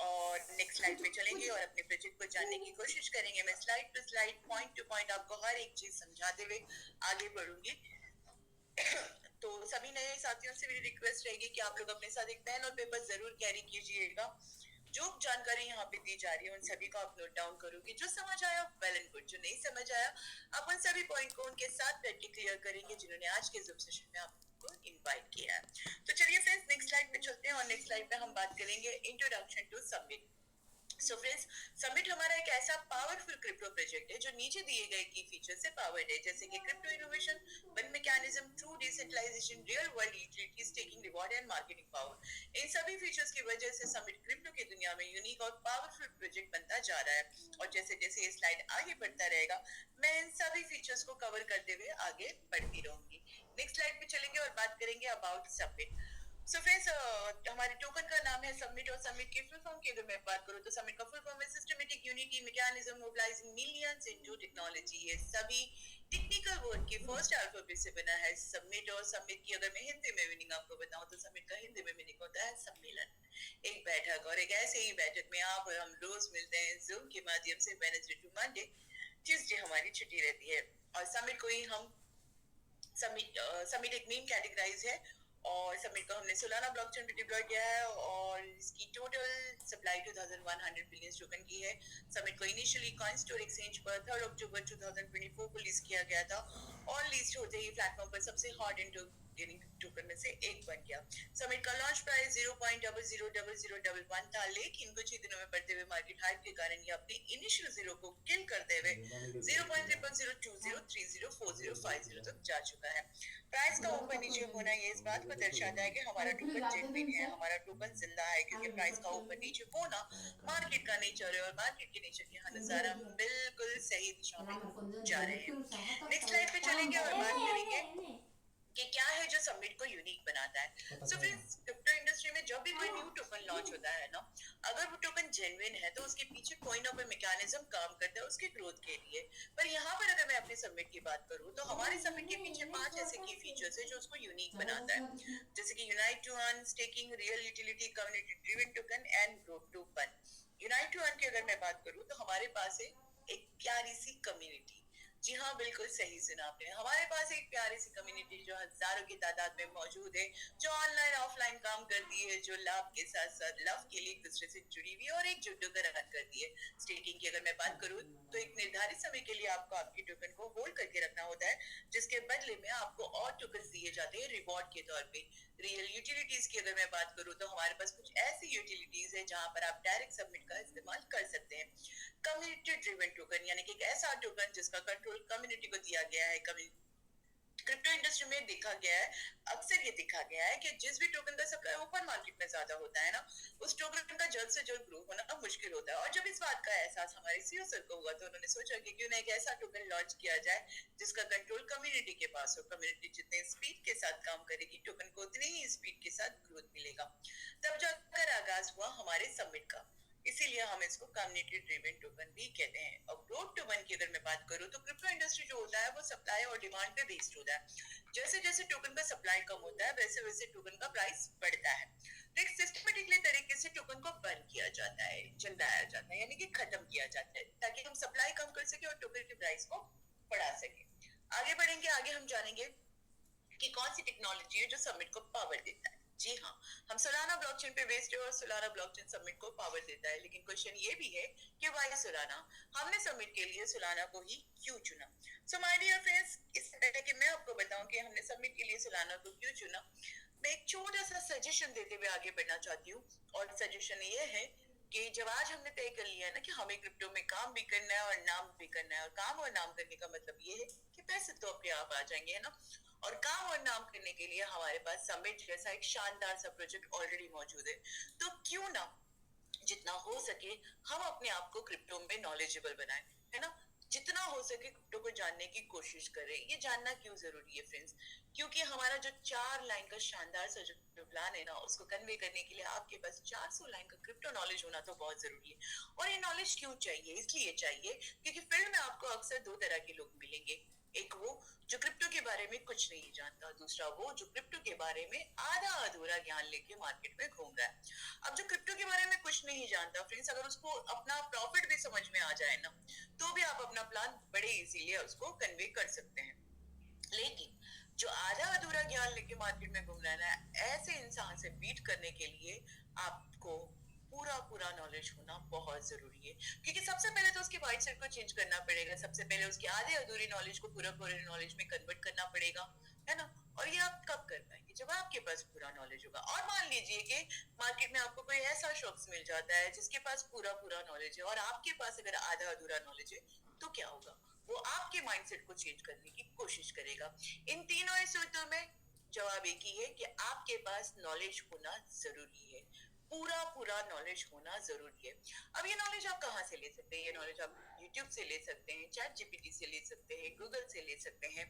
और next slide पे चलेंगे और अपने प्रोजेक्ट को जानने की कोशिश करेंगे। मैं slide to slide, point to point आपको हर एक चीज समझाते हुए आगे बढ़ूंगी। तो सभी नए साथियों से मेरी रिक्वेस्ट रहेगी कि आप लोग अपने साथ एक पेन और पेपर जरूर कैरी कीजिएगा। जो जानकारी यहाँ पे दी जा रही है उन सभी को आप नोट डाउन करोगे। जो समझ आया वेल एंड गुड, जो नहीं समझ आया आप उन सभी पॉइंट को उनके साथ बैठ के क्लियर करेंगे जिन्होंने आज के जूम सेशन में आपको इनवाइट किया है। तो चलिए फ्रेंड्स नेक्स्ट स्लाइड पे चलते हैं और नेक्स्ट स्लाइड पे हम बात करेंगे introduction to submit. So friends, Summit हमारा एक ऐसा पावरफुल क्रिप्टो प्रोजेक्ट है जो नीचे दिए गए की फीचर से पावर्ड है, जैसे कि crypto innovation, one mechanism, true decentralization, real world utility, staking, reward and marketing power. इन सभी फीचर्स की वजह से समिट क्रिप्टो की दुनिया में यूनिक और पावरफुल प्रोजेक्ट बनता जा रहा है। और जैसे जैसे ये स्लाइड आगे बढ़ता रहेगा मैं इन सभी फीचर्स को कवर करते हुए आगे बढ़ती रहूंगी। नेक्स्ट स्लाइड पे चलेंगे और बात करेंगे अबाउट समिट। सो फ्रेंड्स, हमारे टोकन का नाम है सबमिट और सबमिट की फुल फॉर्म की अगर मैं बात करूं तो सबमिट का फुल फॉर्म है systematic unity mechanism mobilising millions into technology. ये सभी टेक्निकल वर्ड के फर्स्ट अल्फाबेट से बना है सबमिट। और सबमिट की अगर मैं हिंदी में मीनिंग आपको बताऊं तो सबमिट का हिंदी में मीनिंग होता है सम्मेलन, एक बैठक। और एक ऐसे ही बैठक में आप और हम रोज मिलते हैं जूम के माध्यम से, वेडनेसडे टू मंडे, ट्यूसडे हमारी छुट्टी रहती है। और सबमिट को ही हम समिट एक मीम कैटेगराइज है और समिट को हमने सोलाना ब्लॉकचेन पे डिप्लॉय किया है और इसकी टोटल सप्लाई 2100 बिलियन टोकन की है। समिट को इनिशियली कॉइनस्टोर एक्सचेंज पर 3 अक्टूबर 2024 को लिस्ट किया गया था और लिस्ट होते ही प्लेटफॉर्म पर सबसे हॉट गेनिंग टोकन में से एक बन गया। समिट का लॉन्च प्राइस 0.000011 था, लेकिन कुछ ही दिनों में बढ़ते हुए मार्केट हाइप के कारण ये अपने इनिशियल जीरो को किल करते हुए 0.0020304050 तक जा चुका है। प्राइस का ऊपर नीचे होना ये इस बात को दर्शाता है कि हमारा टोकन जेन्युइन है, हमारा टोकन जिंदा है, क्योंकि प्राइस का ऊपर नीचे होना मार्केट का नेचर है और मार्केट के नेचर के अनुसार हम बिल्कुल सही दिशा में जा रहे हैं। नेक्स्ट स्लाइड पे चलेंगे और बात करेंगे कि क्या है जो सबमिट को यूनिक बनाता है। सो फ्रेंड्स, क्रिप्टो इंडस्ट्री में जब भी कोई न्यू टोकन लॉन्च होता है ना, अगर वो टोकन जेन्युइन है तो उसके पीछे कोई ना कोई मैकेनिज्म काम करता है उसके ग्रोथ के लिए। पर यहाँ पर अगर मैं अपने सबमिट की बात करूँ तो हमारे सबमिट के पीछे 5 ऐसे की फीचर्स है जो उसको यूनिक बनाता है, जैसे कि unite to earn, staking, real utility, community driven token and growth to fun. Unite to earn की अगर मैं बात करूँ तो हमारे पास है एक प्यारी सी कम्युनिटी। जी हाँ, बिल्कुल सही सुना आपने। हमारे पास एक प्यारी सी कम्युनिटी जो हजारों की तादाद में मौजूद है, जो ऑनलाइन ऑफलाइन काम करती है, जो लाभ के साथ साथ लव के लिए एक दूसरे से जुड़ी हुई है और एक जुटो कर रन करती है। स्टेकिंग की अगर मैं बात करूँ तो एक निर्धारित समय के लिए आपको आपके टोकन को होल्ड करके रखना होता है, जिसके बदले में आपको और टोकन दिए जाते हैं रिवॉर्ड के तौर पे। रियल यूटिलिटीज की अगर मैं बात करूँ तो हमारे पास कुछ ऐसी यूटिलिटीज है जहां पर आप डायरेक्ट सबमिट का इस्तेमाल कर सकते हैं। कम्युनिटी ड्रिवन टोकन यानी कि एक ऐसा टोकन जिसका कंट्रोल कम्युनिटी को दिया गया है। क्रिप्टो इंडस्ट्री में देखा गया है, अक्सर ये देखा गया है कि जिस भी टोकन का सप्लाई ओपन मार्केट में ज्यादा होता है ना, उस टोकन का जल्द से जल्द ग्रो होना मुश्किल होता है। और जब इस बात का एहसास हमारे सीईओ सर को हुआ तो उन्होंने सोचा कि क्यों ना एक ऐसा टोकन लॉन्च किया जाए जिसका कंट्रोल कम्युनिटी के पास हो। कम्युनिटी जितने स्पीड के साथ काम करेगी, टोकन को उतनी ही स्पीड के साथ ग्रोथ मिलेगा। तब जाकर आगाज हुआ हमारे समिट का, इसीलिए हम इसको कम्युनिटी ड्रिवन टोकन भी कहते हैं। अब ग्रोथ टोकन की अगर मैं बात करूं तो क्रिप्टो इंडस्ट्री जो होता है वो सप्लाई और डिमांड पे बेस्ड होता है। जैसे जैसे टोकन का सप्लाई कम होता है वैसे वैसे टोकन का प्राइस बढ़ता है। तो एक सिस्टमेटिकली तरीके से टोकन को बर्न किया जाता है, जलाया जाता है, यानी कि खत्म किया जाता है, ताकि हम सप्लाई कम कर सके और टोकन की प्राइस को बढ़ा सके। आगे बढ़ेंगे, आगे हम जानेंगे कि कौन सी टेक्नोलॉजी है जो सबमिट को पावर देता है। जी हाँ, हम सोलाना ब्लॉकचेन पे बेस्ड है और सोलाना ब्लॉकचेन सबमिट को पावर देता है। लेकिन क्वेश्चन ये भी है कि वाई सोलाना, हमने सबमिट के लिए सोलाना को ही क्यों चुना। सो माय डियर फ्रेंड्स, इससे पहले कि मैं आपको बताऊं कि हमने सबमिट के लिए सोलाना को क्यों चुना, मैं एक छोटा सा सजेशन देते हुए आगे बढ़ना चाहती हूँ। और सजेशन ये है कि जब आज हमने तय कर लिया है ना कि हमें क्रिप्टो में काम भी करना है और नाम भी करना है, और काम और नाम करने का मतलब ये है कि पैसे तो अपने आप आ जाएंगे, है ना। और काम और नाम करने के लिए हमारे पास समिट जैसा एक शानदार सा प्रोजेक्ट ऑलरेडी मौजूद है। तो क्यों ना जितना हो सके हम अपने आप को क्रिप्टो में नॉलेजेबल बनाएं, है ना। जितना हो सके क्रिप्टो को जानने की कोशिश करें। ये जानना क्यों जरूरी है फ्रेंड्स, क्योंकि हमारा जो 4 लाइन का शानदार सा जो प्लान है ना, उसको कन्वे करने के लिए आपके पास 400 लाइन का क्रिप्टो नॉलेज होना तो बहुत जरूरी है। और ये नॉलेज क्यों चाहिए, इसलिए चाहिए क्योंकि फील्ड में आपको अक्सर 2 तरह के लोग मिलेंगे। एक वो जो क्रिप्टो के बारे में कुछ नहीं जानता, दूसरा वो जो क्रिप्टो के बारे में आधा अधूरा ज्ञान लेके मार्केट में घूम रहा है। अब जो क्रिप्टो के बारे में कुछ नहीं जानता फ्रेंड्स, अगर उसको अपना प्रॉफिट भी समझ में आ जाए ना, तो भी आप अपना प्लान बड़े इजीली उसको कन्वे कर सकते हैं। लेकिन जो आधा अधूरा ज्ञान लेके मार्केट में घूम रहा है ना, ऐसे इंसान से बीट करने के लिए आपको पूरा पूरा नॉलेज होना बहुत जरूरी है, क्योंकि सबसे पहले तो उसके माइंडसेट को चेंज करना पड़ेगा, सबसे पहले उसके आधे अधूरी नॉलेज को पूरा पूरे नॉलेज में कन्वर्ट करना पड़ेगा, है ना। और ये आप कब कर पाएंगे, जब आपके पास पूरा नॉलेज होगा। और मान लीजिए कि मार्केट में आपको कोई ऐसा शख्स मिल जाता है जिसके पास पूरा पूरा नॉलेज है और आपके पास अगर आधा अधूरा नॉलेज है, तो क्या होगा, वो आपके माइंडसेट को चेंज करने की कोशिश करेगा। इन तीनों ही सूत्रों में जवाब एक ही है कि आपके पास नॉलेज होना जरूरी है, पूरा पूरा नॉलेज होना जरूरी है। अब ये नॉलेज आप कहाँ से ले सकते हैं, ये नॉलेज आप यूट्यूब से ले सकते हैं, चैट जीपीटी से ले सकते हैं, गूगल से ले सकते हैं।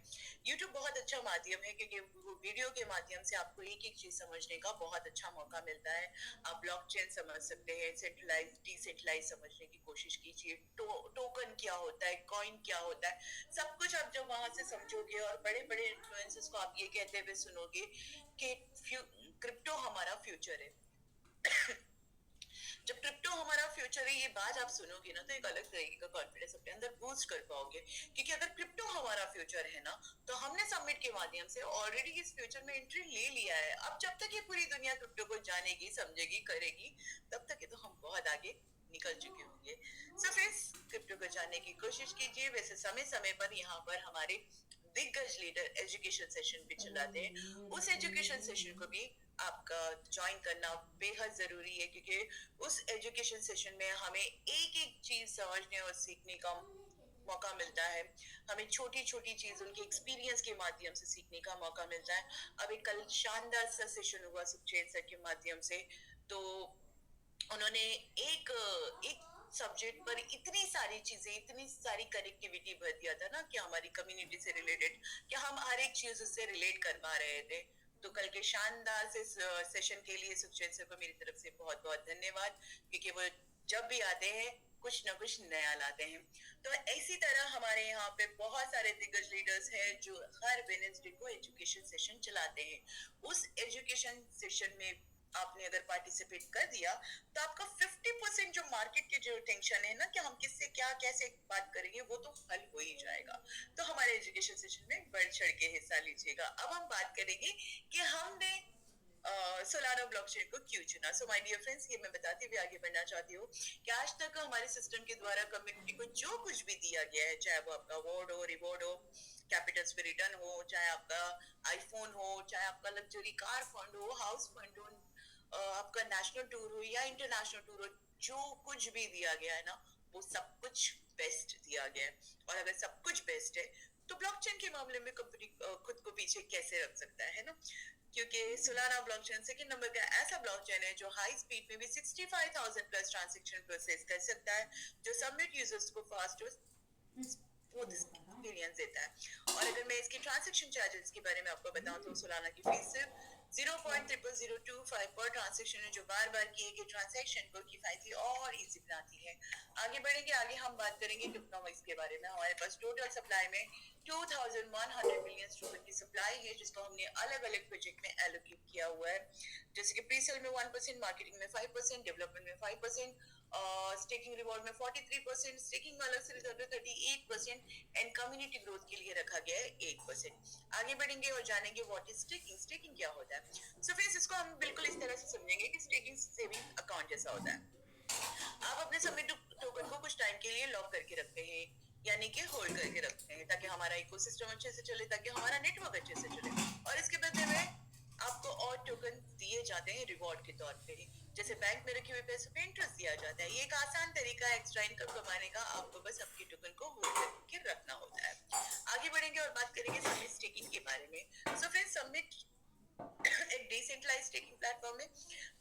यूट्यूब बहुत अच्छा माध्यम है, क्योंकि वो वीडियो के माध्यम से आपको एक एक चीज समझने का बहुत अच्छा मौका मिलता है। आप ब्लॉकचेन समझ सकते हैं, सेंट्रलाइज डिसेंट्रलाइज समझने की कोशिश कीजिए, टोकन क्या होता है, कॉइन क्या होता है, सब कुछ आप जब वहां से समझोगे और बड़े बड़े इन्फ्लुएंसर्स को आप ये कहते हुए सुनोगे कि क्रिप्टो हमारा फ्यूचर है। जब क्रिप्टो हमारा फ्यूचर है, ये बात आप सुनोगे ना, तो एक अलग तरीके का कॉन्फिडेंस अपने अंदर बूस्ट कर पाओगे, क्योंकि अगर क्रिप्टो हमारा फ्यूचर है ना, तो हमने समिट के माध्यम से ऑलरेडी इस फ्यूचर में एंट्री ले लिया है। अब जब तक ये पूरी दुनिया क्रिप्टो को जानेगी, समझेगी, करेगी, तब तक ये तो हम बहुत आगे निकल चुके होंगे। सो फ्रेंड्स, क्रिप्टो को जानने की कोशिश कीजिए। वैसे समय समय पर यहाँ पर हमारे दिग्गज लीडर एजुकेशन सेशन भी चलाते हैं, उस एजुकेशन सेशन को भी आपका ज्वाइन करना बेहद जरूरी है, क्योंकि उस एजुकेशन सेशन में हमें एक एक चीज समझने और सीखने का मौका मिलता है। हमें छोटी छोटी चीज उनके एक्सपीरियंस के माध्यम से सीखने का मौका मिलता है। अभी कल शानदार सा सेशन हुआ सुखचेत सर के माध्यम से, तो उन्होंने एक एक सब्जेक्ट पर इतनी सारी चीजें, इतनी सारी कनेक्टिविटी भर दिया था ना, कि हमारी कम्युनिटी से रिलेटेड, कि हम हर एक चीज उससे रिलेट कर पा रहे थे। तो कल के शानदार से सेशन के लिए सुखचैन सर को मेरी तरफ से बहुत बहुत धन्यवाद, क्योंकि वो जब भी आते हैं कुछ ना कुछ नया लाते हैं। तो इसी तरह हमारे यहाँ पे बहुत सारे दिग्गज लीडर्स हैं जो हर वेडनेसडे को एजुकेशन सेशन चलाते हैं। उस एजुकेशन सेशन में आपने अगर पार्टिसिपेट कर दिया, तो आपका 50% जो मार्केट के जो टेंशन है ना, कि हम किससे क्या कैसे बात करेंगे, वो तो हल हो ही जाएगा। तो हमारे एजुकेशन सेशन में बढ़ चढ़ के हिस्सा लीजिएगा। अब हम बात करेंगे कि हमने सोलाना ब्लॉकचेन को क्यों चुना। सो माय डियर फ्रेंड्स, ये मैं बताते हुए आगे बढ़ना चाहती हूँ कि आज तक हमारे सिस्टम के द्वारा कम्युनिटी को जो कुछ भी दिया गया है, चाहे वो आपका अवार्ड हो, रिवॉर्ड हो, कैपिटल्स पे रिटर्न हो, चाहे आपका आईफोन हो, चाहे आपका लग्जरी कार फंड हो, हाउस फंड हो, आपका नेशनल टूर हो या इंटरनेशनल टूर हो, जो कुछ भी दिया गया है ना, वो सब कुछ बेस्ट दिया गया है। और अगर सब कुछ बेस्ट है, तो ब्लॉकचेन के मामले में कंपनी खुद को पीछे कैसे रख सकता है ना, क्योंकि सोलाना ब्लॉकचेन सेकंड नंबर का ऐसा ब्लॉकचेन है जो हाई स्पीड में भी 65,000 प्लस ट्रांजैक्शन प्रोसेस कर सकता है, जो सबमिट यूजर्स को फास्ट और स्मूथ एक्सपीरियंस देता है। और अगर मैं इसके ट्रांजैक्शन चार्जेस के बारे में आपको बताऊं, तो सोलाना की फीस सिर्फ 0.00025 पर ट्रांजैक्शन है, जो बार बार किए गए ट्रांजैक्शन को किफायती और इजी बनाती है। आगे बढ़ेंगे, आगे हम बात करेंगे टोकनॉमिक्स के बारे में। हमारे पास टोटल सप्लाई में 2100 मिलियन टोकन की सप्लाई है, जिसको हमने अलग अलग प्रोजेक्ट में एलोकेट किया हुआ है, जैसे कि प्री सेल में 1%, मार्केटिंग में 5%, डेवलपमेंट में 5%, स्टेकिंग रिवॉर्ड में 43%, स्टेकिंग में अलग से रिजर्व 38% एंड कम्युनिटी ग्रोथ के लिए रखा गया है 8%। आगे बढ़ेंगे और जानेंगे व्हाट इज स्टेकिंग, स्टेकिंग क्या होता है। सो फ्रेंड्स, इसको हम बिल्कुल इस तरह से समझेंगे कि स्टेकिंग सेविंग अकाउंट जैसा होता है। आप अपने सबमिट टोकन को कुछ टाइम के लिए लॉक करके रखते हैं, यानी कि होल्ड करके रखते हैं, ताकि हमारा इकोसिस्टम अच्छे से चले, ताकि हमारा नेटवर्क अच्छे से चले, और इसके बदले में आपको और टोकन दिए जाते हैं रिवॉर्ड के तौर पे, जैसे बैंक में रखे हुए पैसे पे इंटरेस्ट दिया जाता है। ये एक आसान तरीका है एक्स्ट्रा इनकम कमाने का, आपको बस अपने टोकन को होल्ड करके रखना होता है। आगे बढ़ेंगे और बात करेंगे सबमिट स्टेकिंग के बारे में। सो फ्रेंड्स, सबमिट एक डिसेंट्रलाइज्ड स्टेकिंग प्लेटफॉर्म है,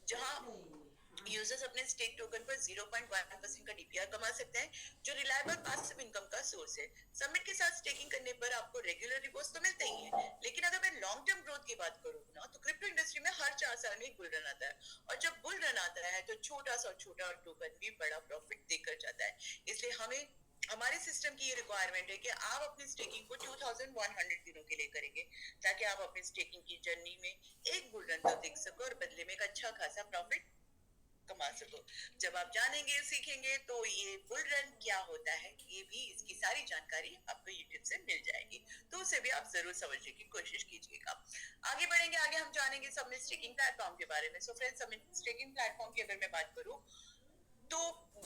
जहां यूजर्स अपने स्टेक टोकन पर 0.1% का डीपीआर कमा सकते हैं, जो रिलायबल पासिव इनकम का सोर्स है। सबमिट के साथ स्टेकिंग करने पर आपको रेगुलर रिवॉर्ड्स तो मिलते ही हैं, लेकिन अगर मैं लॉन्ग टर्म ग्रोथ की बात करूँ ना, तो क्रिप्टो इंडस्ट्री में हर 4 साल में एक बुल रन आता है, और जब बुल रन आता है तो छोटा सा छोटा टोकन भी बड़ा प्रॉफिट देकर जाता है। इसलिए हमें हमारे सिस्टम की ये रिक्वायरमेंट है कि आप अपनी स्टेकिंग को 2100 दिनों के लिए करेंगे, ताकि आप अपनी स्टेकिंग की जर्नी में एक बुल रन तो देख सको और बदले में एक अच्छा खासा प्रॉफिट कमा सको। जब आप जानेंगे सीखेंगे तो ये बुल रन क्या होता है, ये भी इसकी सारी जानकारी आपको यूट्यूब से मिल जाएगी, तो उसे भी आप जरूर समझने की कोशिश कीजिएगा। आगे बढ़ेंगे, आगे हम जानेंगे सबमिट स्टेकिंग प्लेटफॉर्म के बारे में। So friends, submit staking platform की अगर मैं बात करूं तो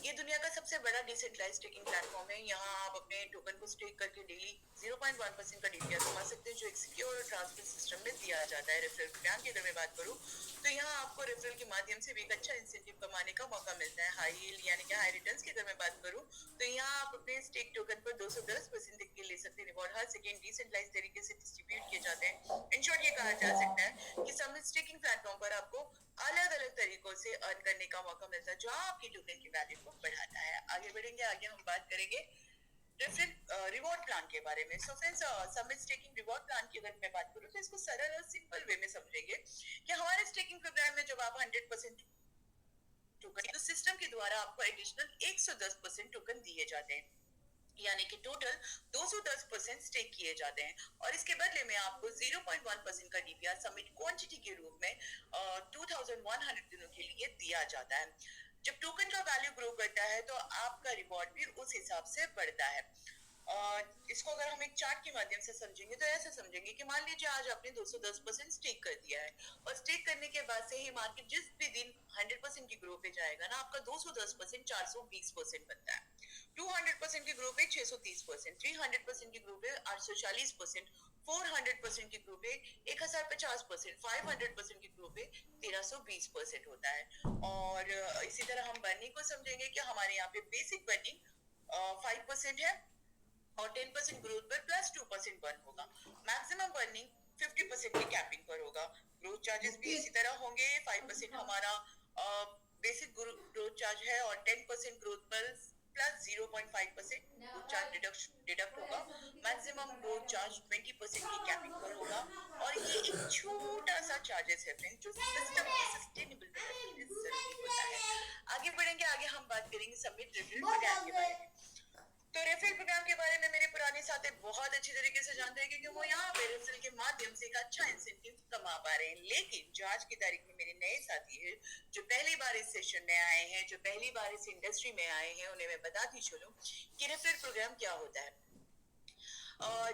ये दुनिया का सबसे बड़ा डिसेंट्रलाइज्ड स्टेकिंग प्लेटफॉर्म है। यहाँ आप अपने टोकन को स्टेक करके डेली 0.1% का डीपीआर कमा सकते हैं, जो एक सिक्योर और ट्रांसपेरेंट सिस्टम में दिया जाता है। रेफरल प्रोग्राम की अगर मैं बात करूँ तो यहाँ आपको रेफरल के माध्यम से भी एक अच्छा इंसेंटिव कमाने का मौका मिलता है। हाई यील्ड यानी कि हाई रिटर्न्स की अगर मैं बात करूँ तो यहाँ आप अपने स्टेक टोकन पर 210% तक के ले सकते हैं। रिवॉर्ड हर सेकेंड डिसेंट्रलाइज्ड तरीके से डिस्ट्रीब्यूट किए जाते हैं। इन शॉर्ट ये कहा जा सकता है कि सबमिट स्टेकिंग प्लेटफॉर्म पर आपको अलग अलग तरीकों से अर्न करने का मौका मिलता है, जो आपकी टोकन की वैल्यू को बढ़ाता है। आगे बढ़ेंगे, आगे हम बात करेंगे डिफरेंट रिवॉर्ड प्लान के बारे में। So friends, submit staking reward plan की अगर मैं बात करूँ तो इसको सरल और सिंपल वे में समझेंगे कि हमारे स्टेकिंग प्रोग्राम में जब आप 100% टोकन, तो सिस्टम के द्वारा आपको एडिशनल 110% टोकन दिए जाते हैं, यानी कि टोटल 210% स्टेक किए जाते हैं। और इसके बदले में आपको 0.1% का डीपीआर सबमिट क्वांटिटी के रूप में 2100 दिनों के लिए दिया जाता है। जब टोकन का वैल्यू ग्रो करता है तो आपका रिवॉर्ड भी उस हिसाब से बढ़ता है। इसको अगर हम एक चार्ट के माध्यम से समझेंगे तो ऐसे समझेंगे कि मान लीजिए आज आपने 210% स्टेक कर दिया है, और स्टेक करने के बाद से ही मार्केट जिस भी दिन 100% की ग्रो पे जाएगा ना, आपका 210% 420% बनता है, 200% की ग्रो पे 630%, 300% की ग्रो पे 840%, 400% की ग्रो पे 1050%, 500% की ग्रो पे 1320% होता है। और इसी तरह हम बर्निंग को समझेंगे कि हमारे यहाँ पे बेसिक बर्निंग 5% है, और 10% ग्रोथ पर प्लस 2% बर्न होगा। मैक्सिमम बर्निंग 50% की कैपिंग पर होगा। ग्रोथ चार्जेस भी इसी तरह होंगे। 5% हमारा बेसिक ग्रोथ चार्ज है, और 10% ग्रोथ पर प्लस 0.5% ग्रोथ चार्ज डिडक्ट होगा। मैक्सिमम ग्रोथ चार्ज 20% की कैपिंग पर होगा। और ये एक छोटा सा चार्जेस है फ्रेंड, जो सिस्टम की सस्टेनेबिलिटी रखने में जरूरी होता है। आगे बढ़ेंगे, आगे हम बात करेंगे सबमिट रेफरल प्रोग्राम के बारे में। तो रेफरल प्रोग्राम के बारे में मेरे पुराने साथी बहुत अच्छी तरीके से जानते हैं, क्योंकि वो यहाँ पे रेफरल के माध्यम से एक अच्छा इंसेंटिव कमा पा रहे हैं। लेकिन जो आज की तारीख में मेरे नए साथी हैं, जो पहली बार इस सेशन में आए हैं, जो पहली बार इस इंडस्ट्री में आए हैं, उन्हें मैं बताती चलूं कि रेफरल प्रोग्राम क्या होता है।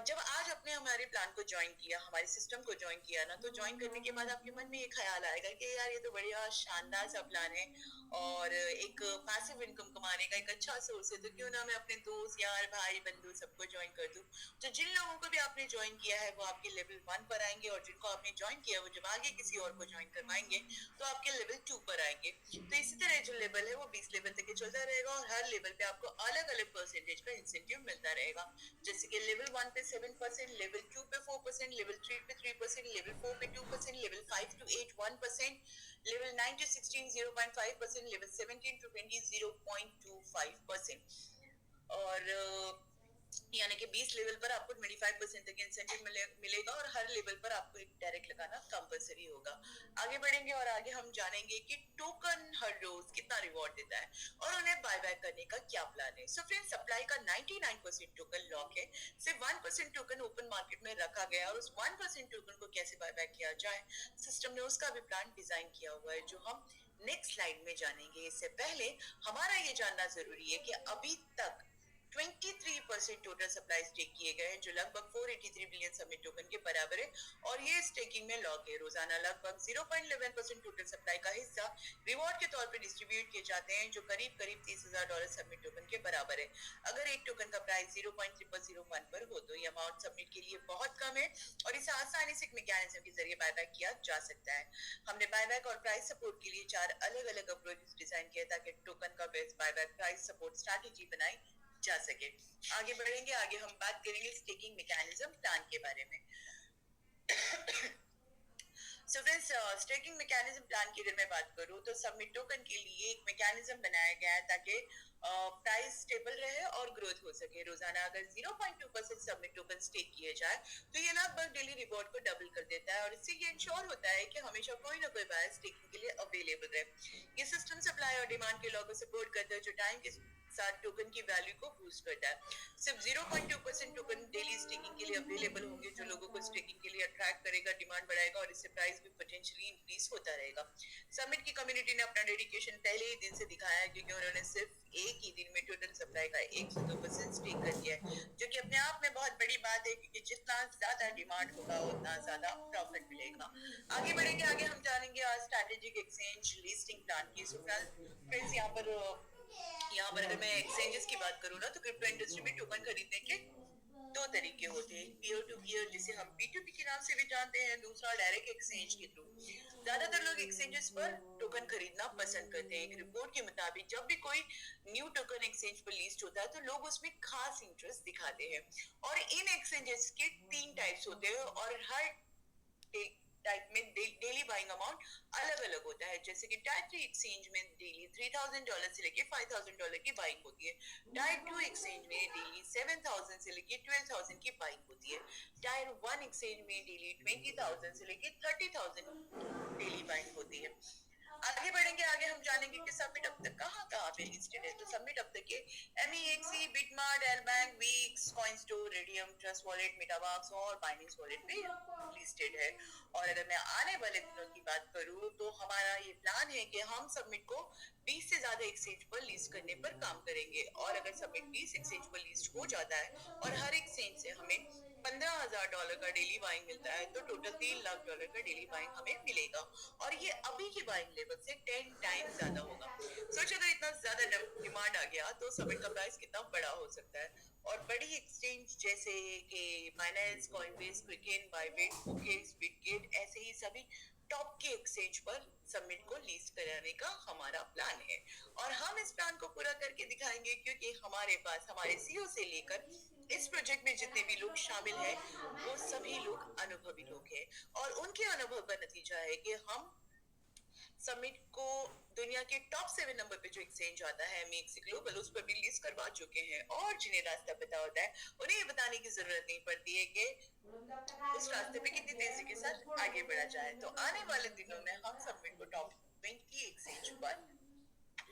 जब आज आपने हमारे प्लान को ज्वाइन किया, हमारे सिस्टम को ज्वाइन किया ना, तो ज्वाइन करने के बाद आपके मन में ये ख्याल आएगा कि यार ये तो बढ़िया शानदार सा प्लान है, और एक पैसिव इनकम कमाने का एक अच्छा सोर्स है, तो क्यों ना मैं अपने दोस्त यार भाई बंधु सबको ज्वाइन कर दूं। तो जिन लोगों को भी आपने ज्वाइन किया है वो आपके लेवल 1 पर आएंगे, और जिनको आपने ज्वाइन किया वो जब आगे किसी और को ज्वाइन करवाएंगे तो आपके लेवल 2 पर आएंगे। तो इसी तरह जो लेवल है वो 20 लेवल तक चलता रहेगा, और हर लेवल पे आपको अलग अलग परसेंटेज का इंसेंटिव मिलता रहेगा। जैसे कि लेवल 1 पे 7%, लेवल 2 पे 4%, लेवल 3 पे 3%, लेवल 4 पे 2%, level 5 to 8 1%, level 9 to 16 0.5%, level 17 to 20 0.25%। और यानी कि 20 लेवल पर आपको 25% तक इंसेंटिव मिलेगा, और हर लेवल पर आपको एक डायरेक्ट लगाना कंपलसरी होगा। आगे बढ़ेंगे, और आगे हम जानेंगे कि टोकन हर रोज कितना रिवॉर्ड देता है, और उन्हें बाय बैक करने का क्या प्लान है। सो फ्रेंड्स, सप्लाई का 99% टोकन लॉक है, सिर्फ 1% टोकन ओपन मार्केट में रखा गया, और उस 1% टोकन को कैसे बाय बैक किया जाए, सिस्टम ने उसका भी प्लान डिजाइन किया हुआ है, जो हम नेक्स्ट स्लाइड में जानेंगे। इससे पहले हमारा ये जानना जरूरी है कि अभी तक 23% टोटल सप्लाई स्टेक किए गए हैं, जो लगभग 483 बिलियन सबमिट टोकन के बराबर है, और ये स्टेकिंग में लॉक है। रोजाना लगभग 0.11% टोटल सप्लाई का हिस्सा रिवॉर्ड के तौर पे डिस्ट्रीब्यूट किए जाते हैं, जो करीब करीब $30,000 सबमिट टोकन के बराबर है। अगर एक टोकन का प्राइस 0.0001 पर हो तो ये अमाउंट सबमिट के लिए बहुत कम है, और इसे आसानी से एक मैकेनिज्म के जरिए बायबैक किया जा सकता है। हमने बायबैक और प्राइस सपोर्ट के लिए 4 अलग अलग अप्रोच डिजाइन किया ताकि टोकन का best buyback price support strategy बनाई जा सके। आगे बढ़ेंगे, आगे हम बात करेंगे स्टेकिंग मैकेनिज्म प्लान के बारे में। So friends, staking mechanism plan की अगर मैं बात करूं तो सबमिट टोकन के लिए एक मैकेनिज्म बनाया गया है ताकि प्राइस स्टेबल रहे और ग्रोथ हो सके। रोजाना अगर 0.2% सबमिट टोकन स्टेक किए जाए तो ये लगभग डेली रिवॉर्ड को डबल कर देता है, और इससे ये इंश्योर होता है कि हमेशा कोई ना कोई बायर स्टेकिंग के लिए अवेलेबल रहे। ये सिस्टम सप्लाई और डिमांड के लॉ को सपोर्ट करता है, जो टाइम के साथ टोकन की वैल्यू को बूस्ट करता है। सिर्फ 0.2% टोकन डेली स्टेकिंग के लिए अवेलेबल होंगे, जो लोगों को स्टेकिंग के लिए अट्रैक्ट करेगा, डिमांड बढ़ाएगा और इससे प्राइस भी पोटेंशियली इंक्रीज होता रहेगा। समिट की कम्युनिटी ने अपना डेडिकेशन पहले ही दिन से दिखाया है, क्योंकि उन्होंने सिर्फ एक ही दिन में टोटल सप्लाई का 1 से 2% स्टेक कर दिया है, जो कि अपने आप में बहुत बड़ी बात है, क्योंकि जितना ज्यादा डिमांड होगा उतना ज्यादा प्रॉफिट मिलेगा। आगे बढ़ेंगे, आगे हम जानेंगे आज स्ट्रैटेजिक एक्सचेंज लिस्टिंग प्लान की। सो फ्रेंड्स, यहाँ पर अगर मैं एक्सचेंजेस की बात करूँ ना, तो क्रिप्टो इंडस्ट्री में टोकन खरीदने के दो तरीके होते हैं। पीयर टू पीयर, जिसे हम P2P के नाम से भी जानते हैं, दूसरा डायरेक्ट एक्सचेंज के थ्रू। ज्यादातर लोग एक्सचेंजेस पर टोकन खरीदना पसंद करते हैं। एक रिपोर्ट के मुताबिक जब भी कोई न्यू टोकन एक्सचेंज पर लिस्ट होता है, तो लोग उसमें खास इंटरेस्ट दिखाते हैं। और इन एक्सचेंजेस के 3 टाइप्स होते हैं, और हर टाइप में डेली बाइंग अमाउंट अलग अलग होता है। जैसे कि टाइप 3 एक्सचेंज में डेली $3000 से लेके $5000 की बाइंग होती है। टाइप 2 एक्सचेंज में डेली 7000 से लेके 12000 की बाइंग होती है। टाइप 1 एक्सचेंज में डेली 20000 से लेके 30000 डेली बाइंग होती है। आगे बढ़ेंगे, आगे हम जानेंगे कि समिट अब तक कहाँ कहाँ पे लिस्टेड है। तो समिट अब तक के MEXC, BitMart, LBank, Weex, CoinStore, Raydium, Trust Wallet, MetaMask और बाइनेंस वॉलेट पे लिस्टेड है। और अगर मैं आने वाले दिनों की बात करूँ, तो हमारा ये प्लान है कि हम समिट को 20 से ज्यादा एक्सचेंज पर लिस्ट करने पर काम करेंगे। और अगर समिट 20 एक्सचेंज पर लिस्ट हो जाता है और हर एक्सचेंज से हमें $15000 का डेली बाइंग मिलता है, तो टोटल $3 लाख का डेली बाइंग हमें मिलेगा। और ये अभी की बाइंग लेवल से 10 टाइम्स ज्यादा होगा। सोचो, अगर इतना ज्यादा डिमांड आ गया तो समिट का प्राइस कितना बड़ा हो सकता है। और बड़ी एक्सचेंज जैसे कि Binance, Coinbase, quicken, Bybit, OKEx, Bitget, ऐसे ही सभी टॉप के एक्सचेंज पर समिट को लिस्ट कराने का हमारा प्लान है। और हम इस प्लान को पूरा करके दिखाएंगे, क्योंकि हमारे पास हमारे CEO से लेकर इस प्रोजेक्ट में जितने भी लोग शामिल हैं, वो सभी लोग अनुभवी लोग हैं। और उनके अनुभव का नतीजा है कि हम समिट को दुनिया के टॉप 7 नंबर पे जो एक्सचेंज आता है MEXC ग्लोबल, उस पर भी लिस्ट करवा चुके हैं। और जिन्हें रास्ता पता होता है, उन्हें ये बताने की जरूरत नहीं पड़ती है कि उस रास्ते पे कितनी तेजी के साथ आगे बढ़ा जाए। तो आने वाले दिनों में हम समिट को टॉप 20 एक्सचेंज पर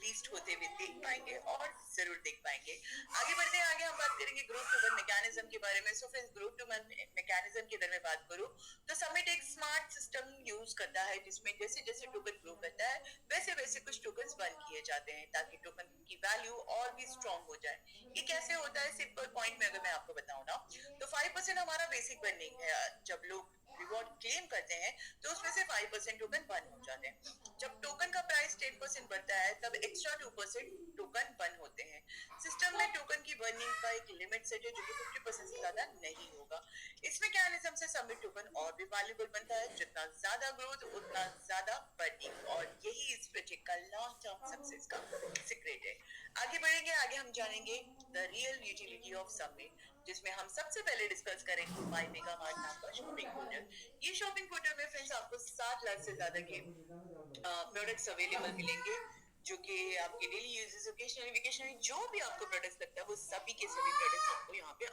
लिस्ट होते हुए देख पाएंगे, और जरूर देख पाएंगे। आगे बढ़ते हैं, आगे हम बात करेंगे ग्रुप टू वन मैकेनिज्म के बारे में। So friends, group to one mechanism की अगर मैं बात करूं, तो समिट एक स्मार्ट सिस्टम यूज करता है, जिसमें जैसे जैसे टोकन ग्रो करता है, वैसे वैसे कुछ टोकन बंद किए जाते हैं, ताकि टोकन की वैल्यू और भी स्ट्रॉन्ग हो जाए। ये कैसे होता है, सिंपल पॉइंट में अगर मैं आपको बताऊं ना, तो 5% हमारा बेसिक बर्निंग है। जब लोग रिवॉर्ड क्लेम करते हैं, तो उसमें से 5% टोकन बर्न हो जाते हैं। जब टोकन का प्राइस 10% बढ़ता है, तब एक्स्ट्रा 2% टोकन बर्न होते हैं। सिस्टम में टोकन की बर्निंग का एक लिमिट सेट है, जो कि 50% से ज्यादा नहीं होगा। इस मैकेनिज्म से समिट टोकन और भी वैल्यूएबल बनता है। जितना ज्यादा ग्रोथ, उतना ज्यादा बर्निंग, और यही इस प्रोजेक्ट का लॉन्ग टर्म सक्सेस का सीक्रेट है। आगे बढ़ेंगे, आगे हम जानेंगे the real utility of summit, जिसमें हम सबसे पहले डिस्कस करेंगे माई मेगा मार्ट नाम का शॉपिंग पोर्टल। ये शॉपिंग पोर्टल में फ्रेंड्स आपको 7 लाख से ज्यादा के प्रोडक्ट्स अवेलेबल मिलेंगे, जो कि आपके डेली यूजेस, ओकेशनल, वेकेशनल, जो भी आपको प्रोडक्ट्स लगता है, वो सभी के सभी प्रोडक्ट्स आपको यहाँ पे